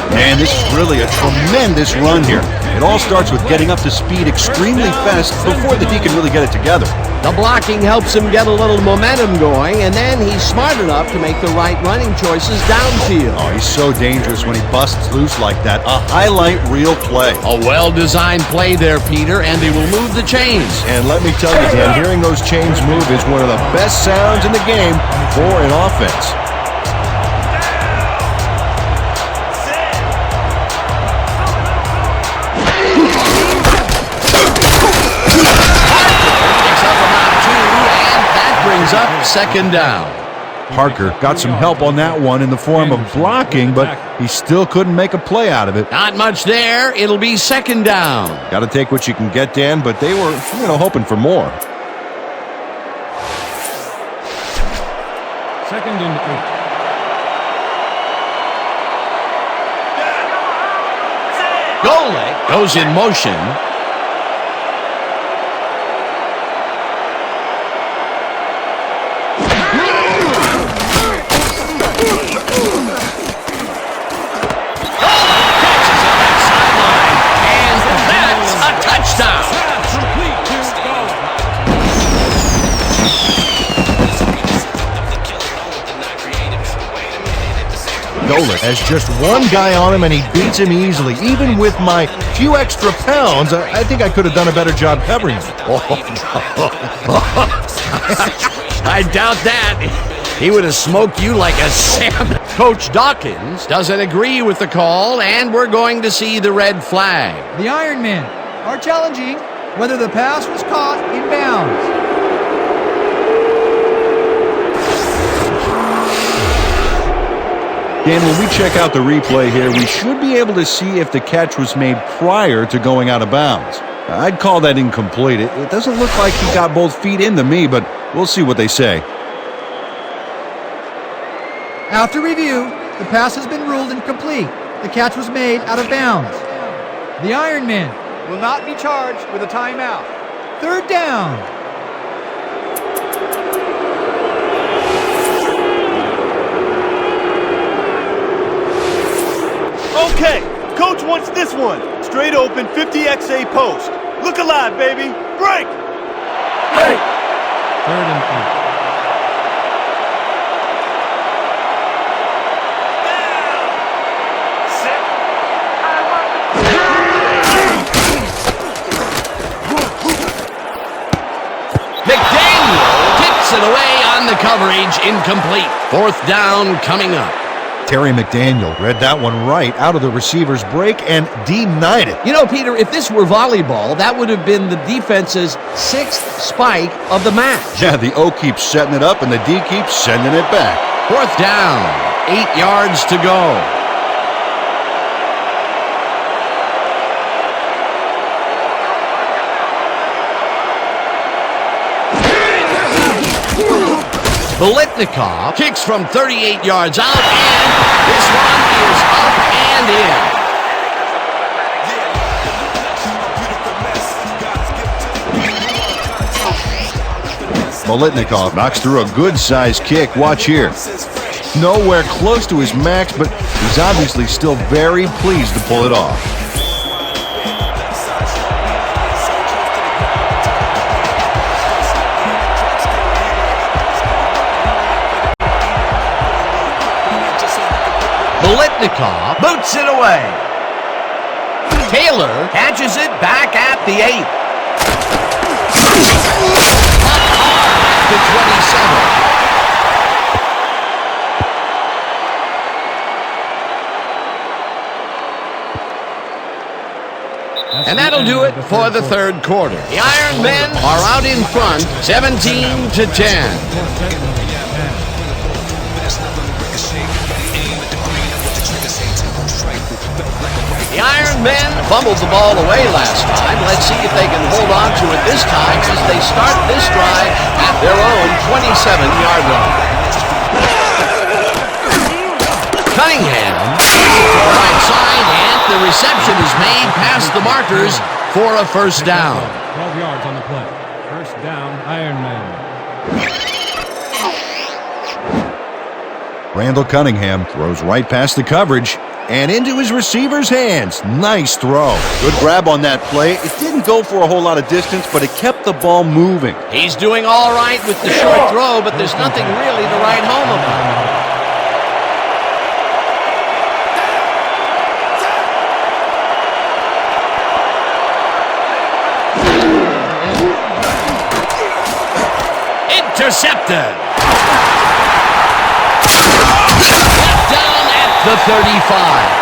Speaker 2: And this is really a tremendous run here. It all starts with getting up to speed extremely fast before the D can really get it together.
Speaker 1: The blocking helps him get a little momentum going, and then he's smart enough to make the right running choices downfield.
Speaker 2: Oh, he's so dangerous when he busts loose like that. A highlight reel play.
Speaker 1: A well-designed play there, Peter, and he will move the chains.
Speaker 2: And let me tell you, Dan, hearing those chains move is one of the best sounds in the game for an offense.
Speaker 1: Up 2nd down.
Speaker 8: Parker got some help on that one in the form of blocking, but he still couldn't make a play out of it.
Speaker 1: Not much there. It'll be 2nd down.
Speaker 2: Got to take what you can get, Dan, but they were, hoping for more.
Speaker 5: 2nd and 8.
Speaker 1: Golick goes in motion.
Speaker 8: Golick has just one guy on him, and he beats him easily. Even with my few extra pounds, I think I could have done a better job covering him.
Speaker 1: I doubt that. He would have smoked you like a salmon. Coach Dawkins doesn't agree with the call, and we're going to see the red flag.
Speaker 4: The Ironmen are challenging whether the pass was caught in bounds.
Speaker 2: Dan, when we check out the replay here, we should be able to see if the catch was made prior to going out of bounds. I'd call that incomplete. It doesn't look like he got both feet into me, but we'll see what they say.
Speaker 4: After review, the pass has been ruled incomplete. The catch was made out of bounds. The Ironmen will not be charged with a timeout. 3rd down.
Speaker 6: Okay, Watch this one. Straight open 50XA post. Look alive, baby. Break!
Speaker 3: Hey!
Speaker 5: 3rd and 8.
Speaker 1: McDaniel kicks it away on the coverage, incomplete. 4th down coming up.
Speaker 8: Terry McDaniel read that one right out of the receiver's break and denied it.
Speaker 1: You know, Peter, if this were volleyball, that would have been the defense's 6th spike of the match.
Speaker 2: Yeah, the O keeps setting it up and the D keeps sending it back.
Speaker 1: 4th down, 8 yards to go. Bolitnikov kicks from 38 yards out, and this one is up and in.
Speaker 2: Bolitnikov knocks through a good-sized kick. Watch here. Nowhere close to his max, but he's obviously still very pleased to pull it off.
Speaker 1: Bolitnikov boots it away. Taylor catches it back at the 8. Up to 27. And that'll do it for the 3rd quarter. The Ironmen are out in front, 17-10. The Ironmen fumbled the ball away last time. Let's see if they can hold on to it this time as they start this drive at their own 27-yard line. Cunningham right side, and the reception is made past the markers for a 1st down.
Speaker 5: 12 yards on the play. 1st down, Ironmen.
Speaker 2: Randall Cunningham throws right past the coverage and into his receiver's hands. Nice throw. Good grab on that play. It didn't go for a whole lot of distance, but it kept the ball moving.
Speaker 1: He's doing all right with the short throw, but there's nothing really to write home about. Intercepted. Left down at the 35.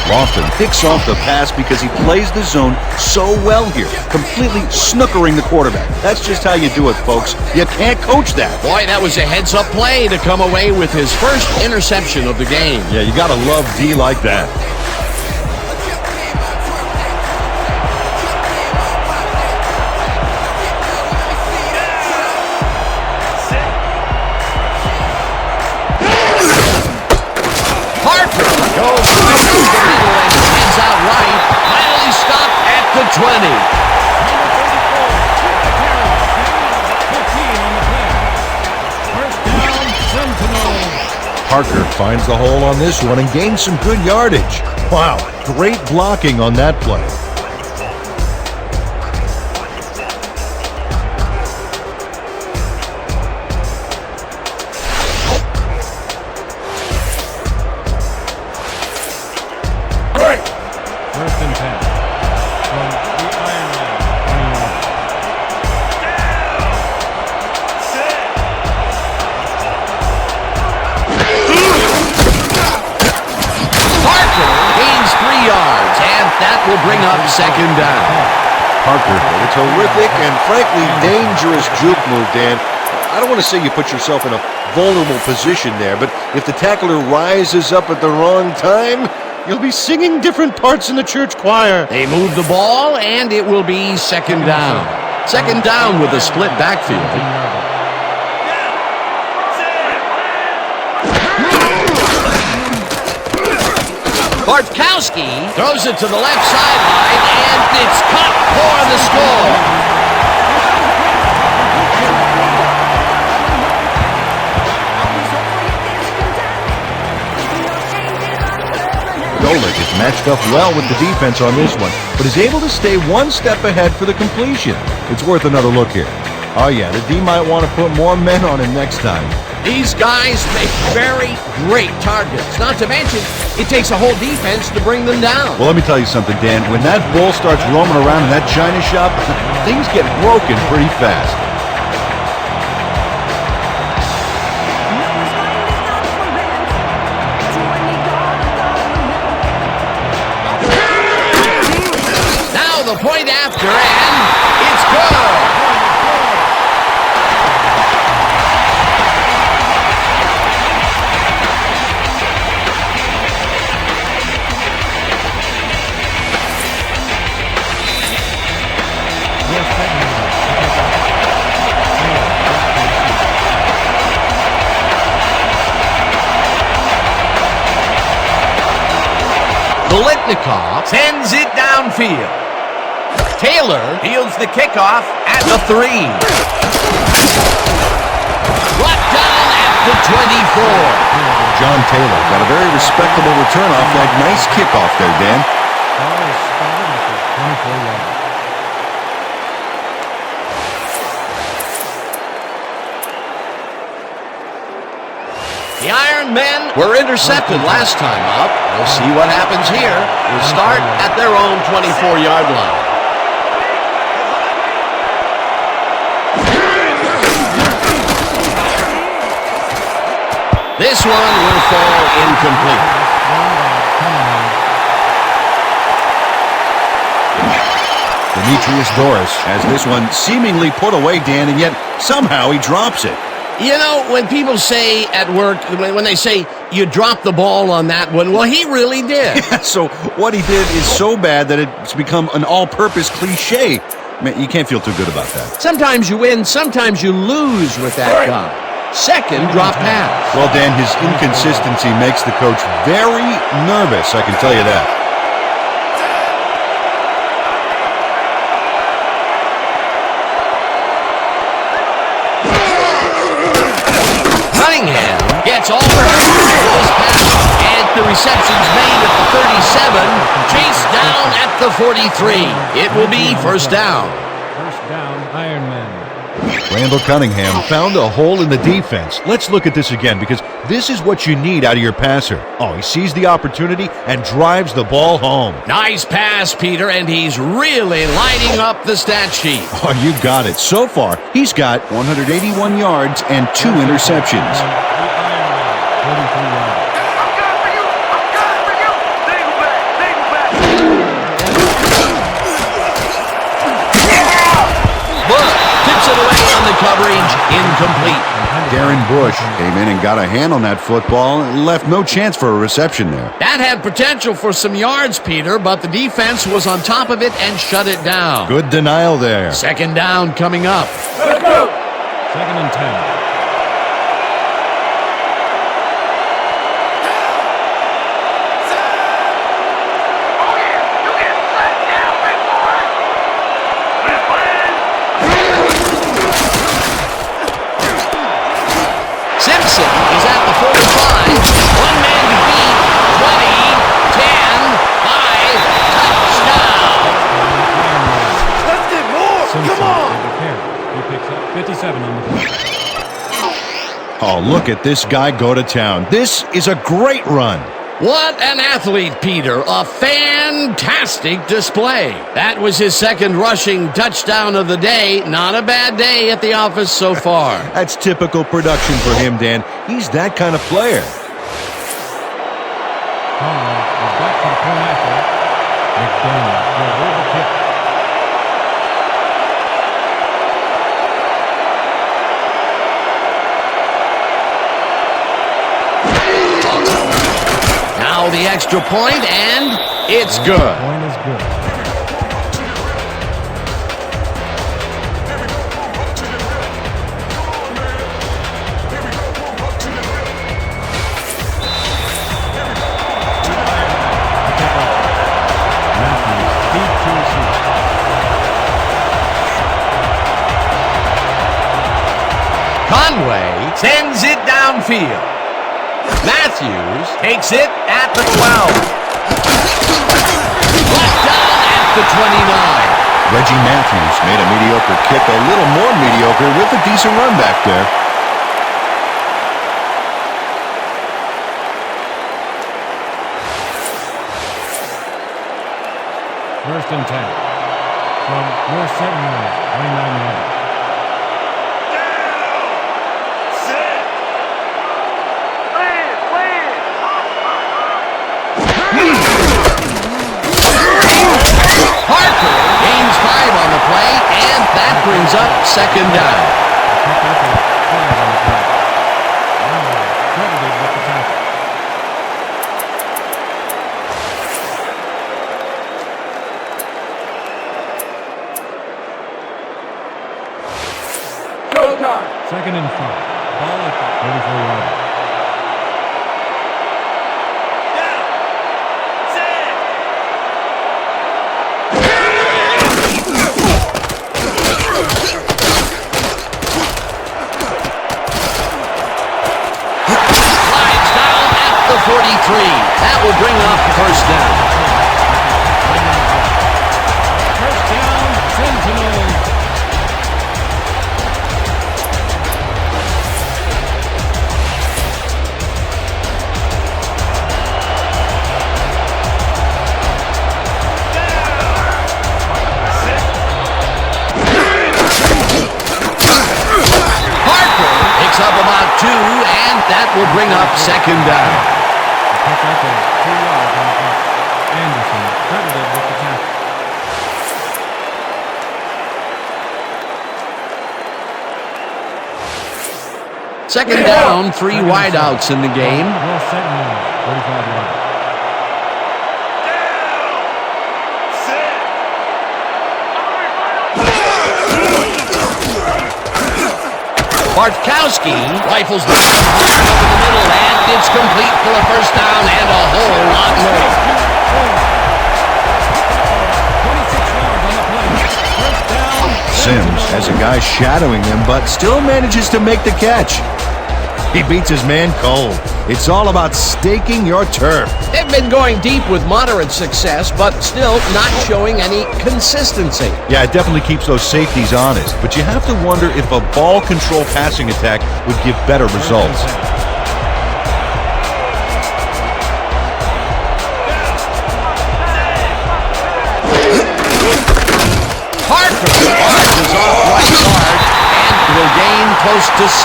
Speaker 2: Lofton picks off the pass because he plays the zone so well here, completely snookering the quarterback. That's just how you do it, folks. You can't coach that.
Speaker 1: Boy, that was a heads-up play to come away with his first interception of the game.
Speaker 2: Yeah, you gotta love D like that.
Speaker 1: Finally stopped at the 20.
Speaker 8: Parker finds the hole on this one and gains some good yardage. Wow, great blocking on that play.
Speaker 1: Will bring up 2nd down.
Speaker 2: Parker, a terrific and frankly dangerous juke move, Dan. I don't want to say you put yourself in a vulnerable position there, but if the tackler rises up at the wrong time, you'll be singing different parts in the church choir.
Speaker 1: They move the ball, and it will be 2nd down. 2nd down with a split backfield. Bartkowski throws it to the left sideline, and it's caught for the score.
Speaker 8: Golick is matched up well with the defense on this one, but is able to stay one step ahead for the completion. It's worth another look here. Oh yeah, the D might want to put more men on him next time.
Speaker 1: These guys make very great targets. Not to mention, it takes a whole defense to bring them down.
Speaker 8: Well, let me tell you something, Dan. When that bull starts roaming around in that china shop, things get broken pretty fast.
Speaker 1: Now the point after, and it's good. Bolitnikov sends it downfield. Taylor fields the kickoff at the 3. Brought down at the 24.
Speaker 2: John Taylor got a very respectable return off that nice kickoff there, Dan.
Speaker 5: Ball is spotted at the 24-yard.
Speaker 1: The Ironmen were intercepted last time up. We'll see what happens here. We'll start at their own 24-yard line. This one will fall incomplete.
Speaker 2: Demetrius Doris has this one seemingly put away, Dan, and yet somehow he drops it.
Speaker 1: You know, when people say at work, when they say you dropped the ball on that one, well, he really did.
Speaker 2: Yeah, so what he did is so bad that it's become an all-purpose cliche. Man, you can't feel too good about that.
Speaker 1: Sometimes you win, sometimes you lose with that guy. Second drop pass.
Speaker 2: Well, Dan, his inconsistency makes the coach very nervous, I can tell you that.
Speaker 1: Gets all over his pass, and the reception's made at the 37, chased down at the 43. It will be first down.
Speaker 5: First down, Ironmen.
Speaker 8: Randall Cunningham found a hole in the defense. Let's look at this again because this is what you need out of your passer. Oh, he sees the opportunity and drives the ball home.
Speaker 1: Nice pass, Peter, and he's really lighting up the stat sheet.
Speaker 2: Oh, you got it. So far, he's got 181 yards and 2 interceptions.
Speaker 5: 43 yards.
Speaker 7: I'm coming for you! I'm coming for you! Dangle back! Dangle back!
Speaker 1: Bush tips it away on the coverage, incomplete.
Speaker 2: Darren Bush came in and got a hand on that football and left no chance for a reception there.
Speaker 1: That had potential for some yards, Peter, but the defense was on top of it and shut it down.
Speaker 2: Good denial there.
Speaker 1: Second down coming up.
Speaker 7: Let's go!
Speaker 5: Second and 10.
Speaker 1: Simpson is at the 45. One man to beat. 20, 10, 5, touchdown.
Speaker 3: Let's get more! Come on!
Speaker 5: He picks up 57 on the play.
Speaker 2: Oh, look at this guy go to town. This is a great run.
Speaker 1: What an athlete, Peter. A fantastic display. That was his second rushing touchdown of the day. Not a bad day at the office so far.
Speaker 2: That's typical production for him, Dan. He's that kind of player.
Speaker 5: Conrad is back to the point after. McDaniel will hold the kick.
Speaker 1: Now the extra point, and it's good.
Speaker 5: Point is good.
Speaker 1: Conway sends it downfield. Matthews takes it at the 12. the 29.
Speaker 2: Reggie Matthews made a mediocre kick a little more mediocre with a decent run back there.
Speaker 5: First and 10 from your Sentinels, 29 yards.
Speaker 1: Parker gains 5 on the play, and that brings up second down.
Speaker 5: Credited with the tackle. Second and 5. Ball at the 34-yard line.
Speaker 1: Slides down at the 43. That will bring up first down.
Speaker 5: First down, Sentinels.
Speaker 1: Parker picks up about 2, and that will bring up second down.
Speaker 5: Pick up a 2 yards on the play. Anderson credited with the tackle.
Speaker 1: Second down, 3 wideouts in the game.
Speaker 5: Your Sentinels, 35 yards.
Speaker 1: Bartkowski rifles the ball over the middle, and it's complete for a first down and a whole lot more.
Speaker 5: 26 yards on the play. First down.
Speaker 8: Sims has a guy shadowing him, but still manages to make the catch. He beats his man cold. It's all about staking your turf.
Speaker 1: They've been going deep with moderate success, but still not showing any consistency.
Speaker 2: Yeah, it definitely keeps those safeties honest, but you have to wonder if a ball control passing attack would give better results.
Speaker 1: Parker marches off right guard and will gain close to 6.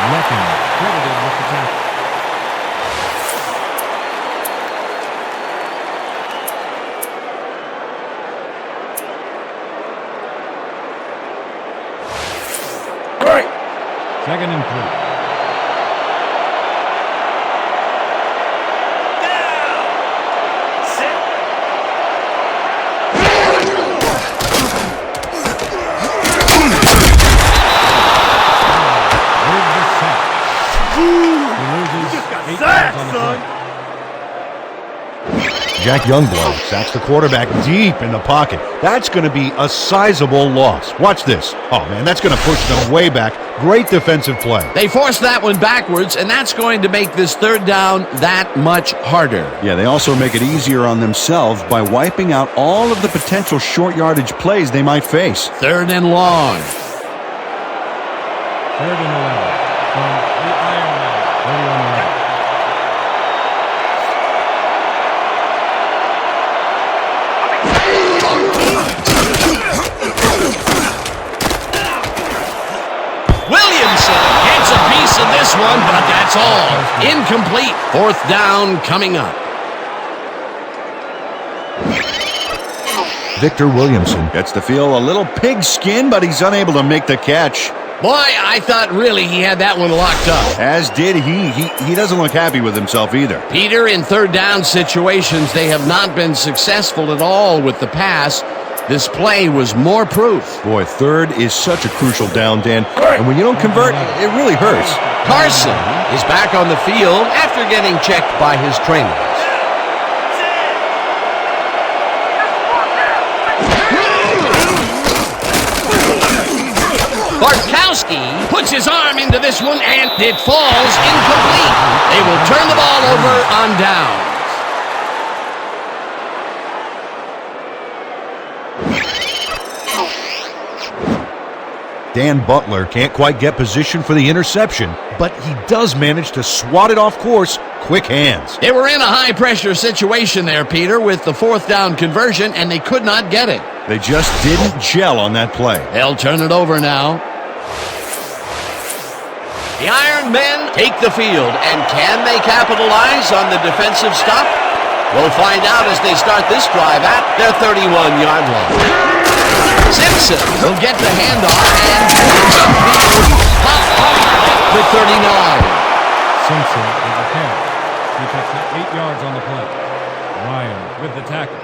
Speaker 5: Nothing credited with the tackle. Second and 3.
Speaker 8: Jack Youngblood sacks the quarterback deep in the pocket. That's going to be a sizable loss. Watch this. Oh, man, that's going to push them way back. Great defensive play.
Speaker 1: They forced that one backwards, and that's going to make this third down that much harder.
Speaker 2: Yeah, they also make it easier on themselves by wiping out all of the potential short yardage plays they might face.
Speaker 1: Third and long.
Speaker 5: Third and 11 from the Ironmen, 31 yards.
Speaker 1: Williamson gets a piece of this one, but that's all. Incomplete. Fourth down coming up.
Speaker 2: Victor Williamson gets to feel a little pigskin, but he's unable to make the catch.
Speaker 1: Boy, I thought really he had that one locked up.
Speaker 2: As did he. He doesn't look happy with himself either.
Speaker 1: Peter, in third down situations, they have not been successful at all with the pass. This play was more proof.
Speaker 2: Boy, third is such a crucial down, Dan. And when you don't convert, it really hurts.
Speaker 1: Carson is back on the field after getting checked by his trainers. Bartkowski Gronkowski puts his arm into this one, and it falls incomplete. They will turn the ball over on downs.
Speaker 8: Dan Butler can't quite get position for the interception, but he does manage to swat it off course. Quick hands.
Speaker 1: They were in a high-pressure situation there, Peter, with the fourth down conversion, and they could not get it.
Speaker 8: They just didn't gel on that play.
Speaker 1: They'll turn it over now. The Ironmen take the field, and can they capitalize on the defensive stop? We'll find out as they start this drive at their 31-yard line. Simpson will get the handoff and the 39.
Speaker 5: Simpson with the carry. He picks up 8 yards on the play. Ryan with the tackle.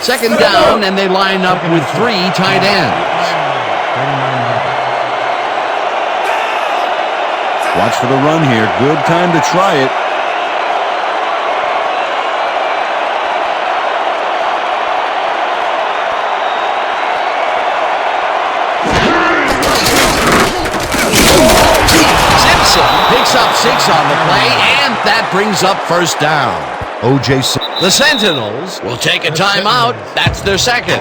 Speaker 1: Second down, and they line up with 3 tight ends.
Speaker 2: Watch for the run here. Good time to try it.
Speaker 1: Simpson picks up 6 on the play, and that brings up first down. The Sentinels will take a timeout. That's their second.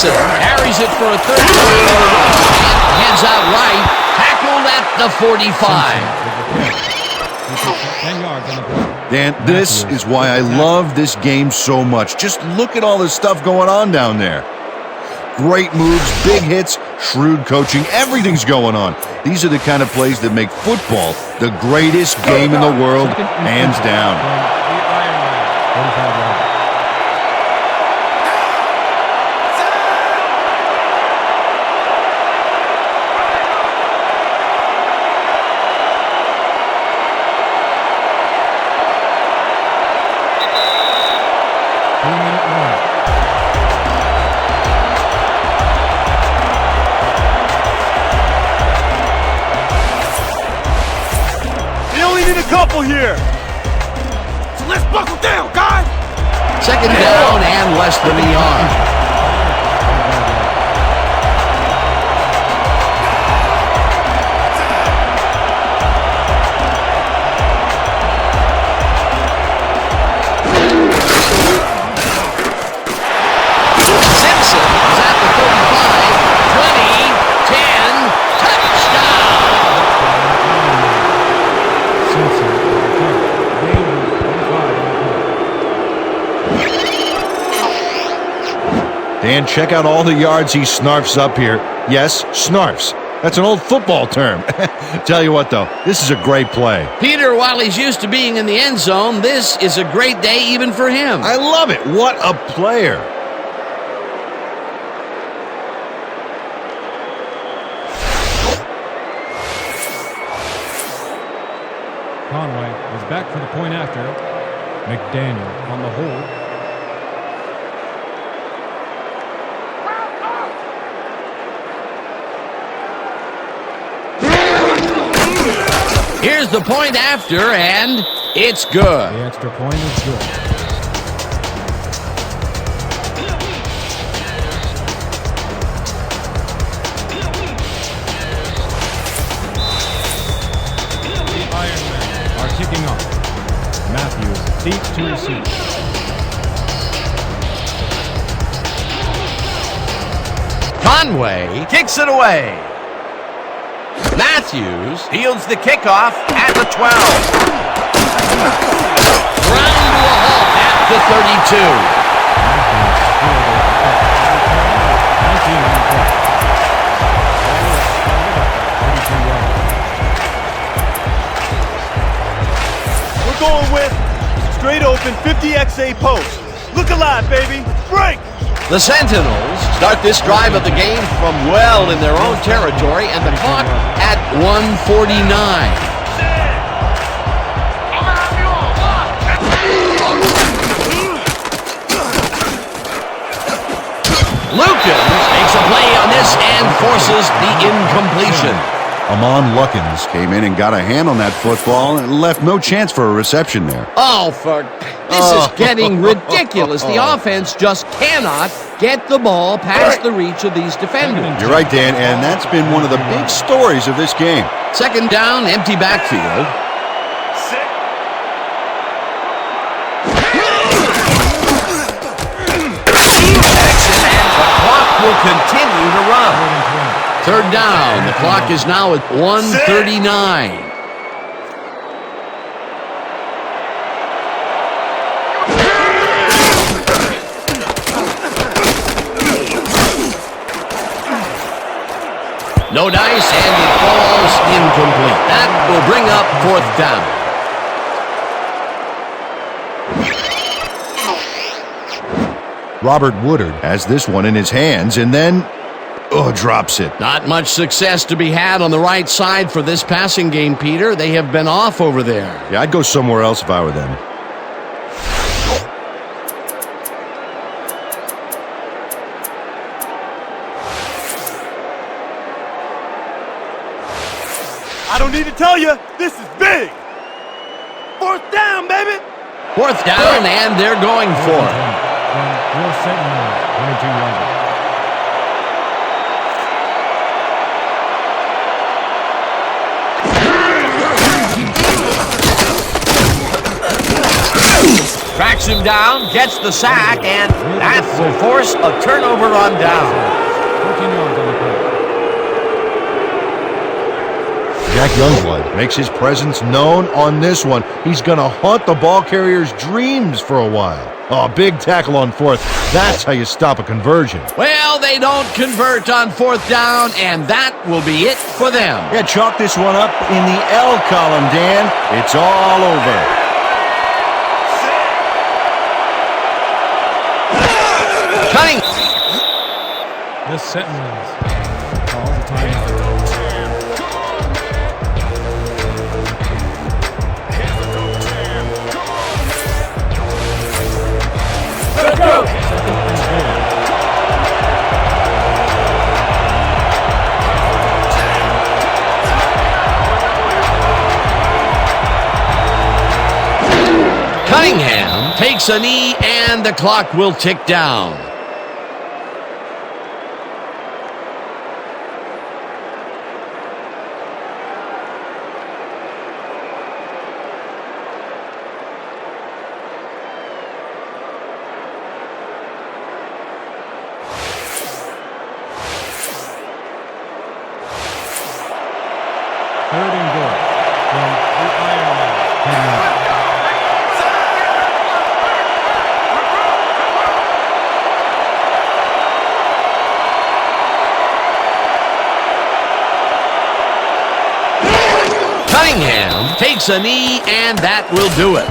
Speaker 1: Carries it for a 30-yard run. Heads out right. Tackled at the 45.
Speaker 5: 10 yards on the play.
Speaker 2: Dan, this is why I love this game so much. Just look at all this stuff going on down there. Great moves, big hits, shrewd coaching, everything's going on. These are the kind of plays that make football the greatest game in the world, hands down.
Speaker 6: Couple here.
Speaker 3: So let's buckle down, guys.
Speaker 1: Second down and less than a yard. Simpson is at the 35, 20, 10, touchdown.
Speaker 8: Dan, check out all the yards he snarfs up here. Yes, snarfs. That's an old football term. Tell you what, though, this is a great play.
Speaker 1: Peter, while he's used to being in the end zone, this is a great day even for him.
Speaker 8: I love it. What a player.
Speaker 5: Conway is back for the point after. McDaniel on the hold.
Speaker 1: Here's the point after, and it's good.
Speaker 5: The extra point is good. The Ironmen are kicking off. Matthews deep to receive.
Speaker 1: Conway kicks it away. Matthews fields the kickoff at the 12. Ground to a halt at the 32.
Speaker 6: We're going with straight open 50XA post. Look alive, baby. Break!
Speaker 1: The Sentinels start this drive of the game from well in their own territory, and the clock at 1:49. Lukens makes a play on this and forces the incompletion.
Speaker 2: Amon Lukens came in and got a hand on that football and left no chance for a reception there.
Speaker 1: This is getting ridiculous. The offense just cannot get the ball past the reach of these defenders.
Speaker 2: You're right, Dan, and that's been one of the big stories of this game.
Speaker 1: Second down, empty backfield. Will continue to run. Third down. The clock is now at 1:39. No dice, and it falls incomplete. That will bring up fourth down.
Speaker 2: Robert Woodard has this one in his hands and then drops it.
Speaker 1: Not much success to be had on the right side for this passing game, Peter. They have been off over there.
Speaker 2: Yeah, I'd go somewhere else if I were them.
Speaker 6: I don't need to tell you, this is big. Fourth down, baby.
Speaker 1: Fourth down, and they're going for it.
Speaker 5: Will Sentinel, 22-yard.
Speaker 1: Tracks him down, gets the sack, and that will force a turnover on down.
Speaker 5: 14 yards on the play.
Speaker 2: Jack Youngblood makes his presence known on this one. He's going to haunt the ball carrier's dreams for a while. Oh, big tackle on fourth. That's how you stop a conversion.
Speaker 1: Well, they don't convert on fourth down, and that will be it for them.
Speaker 2: Yeah, chalk this one up in the L column, Dan. It's all over.
Speaker 1: Cutting.
Speaker 5: The Sentinels calls a timeout.
Speaker 7: Let's go!
Speaker 1: Cunningham takes a knee, and the clock will tick down.
Speaker 5: Third and goal from the Ironmen.
Speaker 1: Cunningham takes a knee, and that will do it.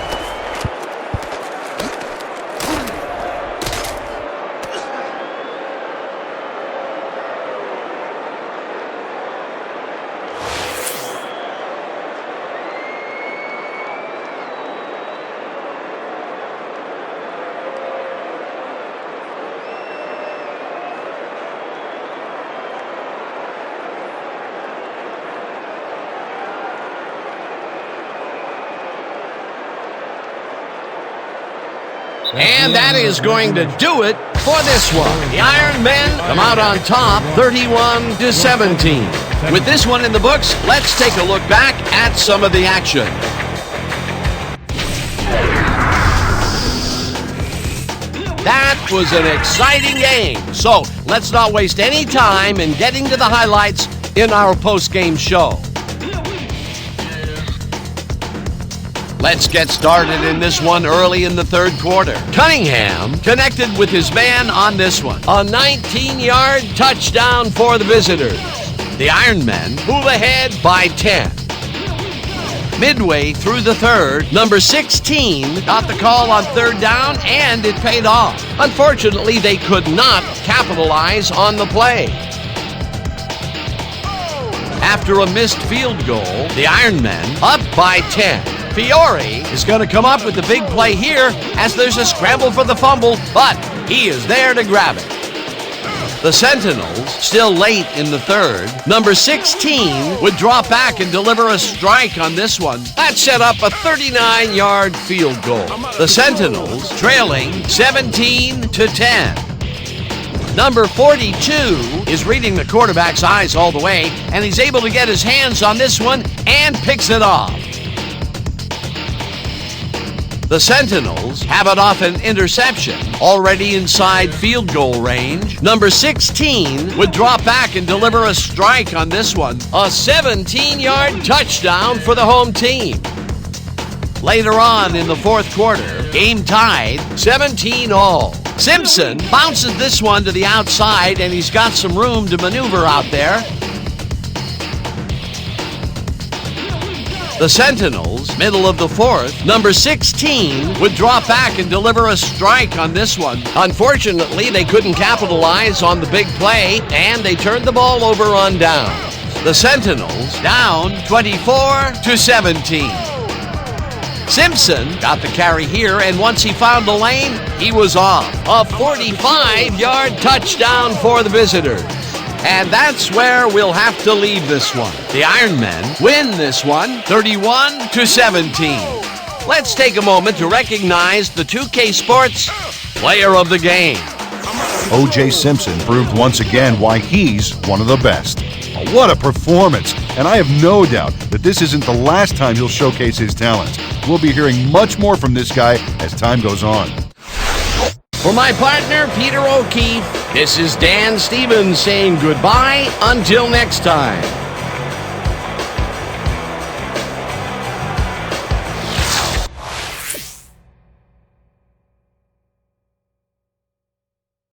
Speaker 1: And that is going to do it for this one. The Ironmen come out on top 31-17. With this one in the books, let's take a look back at some of the action. That was an exciting game. So let's not waste any time in getting to the highlights in our post-game show. Let's get started in this one early in the third quarter. Cunningham connected with his man on this one. A 19-yard touchdown for the visitors. The Ironmen move ahead by 10. Midway through the third, number 16 got the call on third down, and it paid off. Unfortunately, they could not capitalize on the play. After a missed field goal, the Ironmen up by 10. Fiore is going to come up with the big play here as there's a scramble for the fumble, but he is there to grab it. The Sentinels, still late in the third, number 16 would drop back and deliver a strike on this one. That set up a 39-yard field goal. The Sentinels trailing 17-10. Number 42 is reading the quarterback's eyes all the way, and he's able to get his hands on this one and picks it off. The Sentinels have it off an interception, already inside field goal range. Number 16 would drop back and deliver a strike on this one. A 17-yard touchdown for the home team. Later on in the fourth quarter, game tied 17-all. Simpson bounces this one to the outside, and he's got some room to maneuver out there. The Sentinels, middle of the fourth, number 16 would drop back and deliver a strike on this one. Unfortunately, they couldn't capitalize on the big play, and they turned the ball over on downs. The Sentinels down 24-17. Simpson got the carry here, and once he found the lane, he was off. A 45-yard touchdown for the visitors. And that's where we'll have to leave this one. The Ironmen win this one 31-17. Let's take a moment to recognize the 2K Sports Player of the Game.
Speaker 2: O.J. Simpson proved once again why he's one of the best. What a performance! And I have no doubt that this isn't the last time he'll showcase his talents. We'll be hearing much more from this guy as time goes on.
Speaker 1: For my partner, Peter O'Keefe, this is Dan Stevens saying goodbye until next time.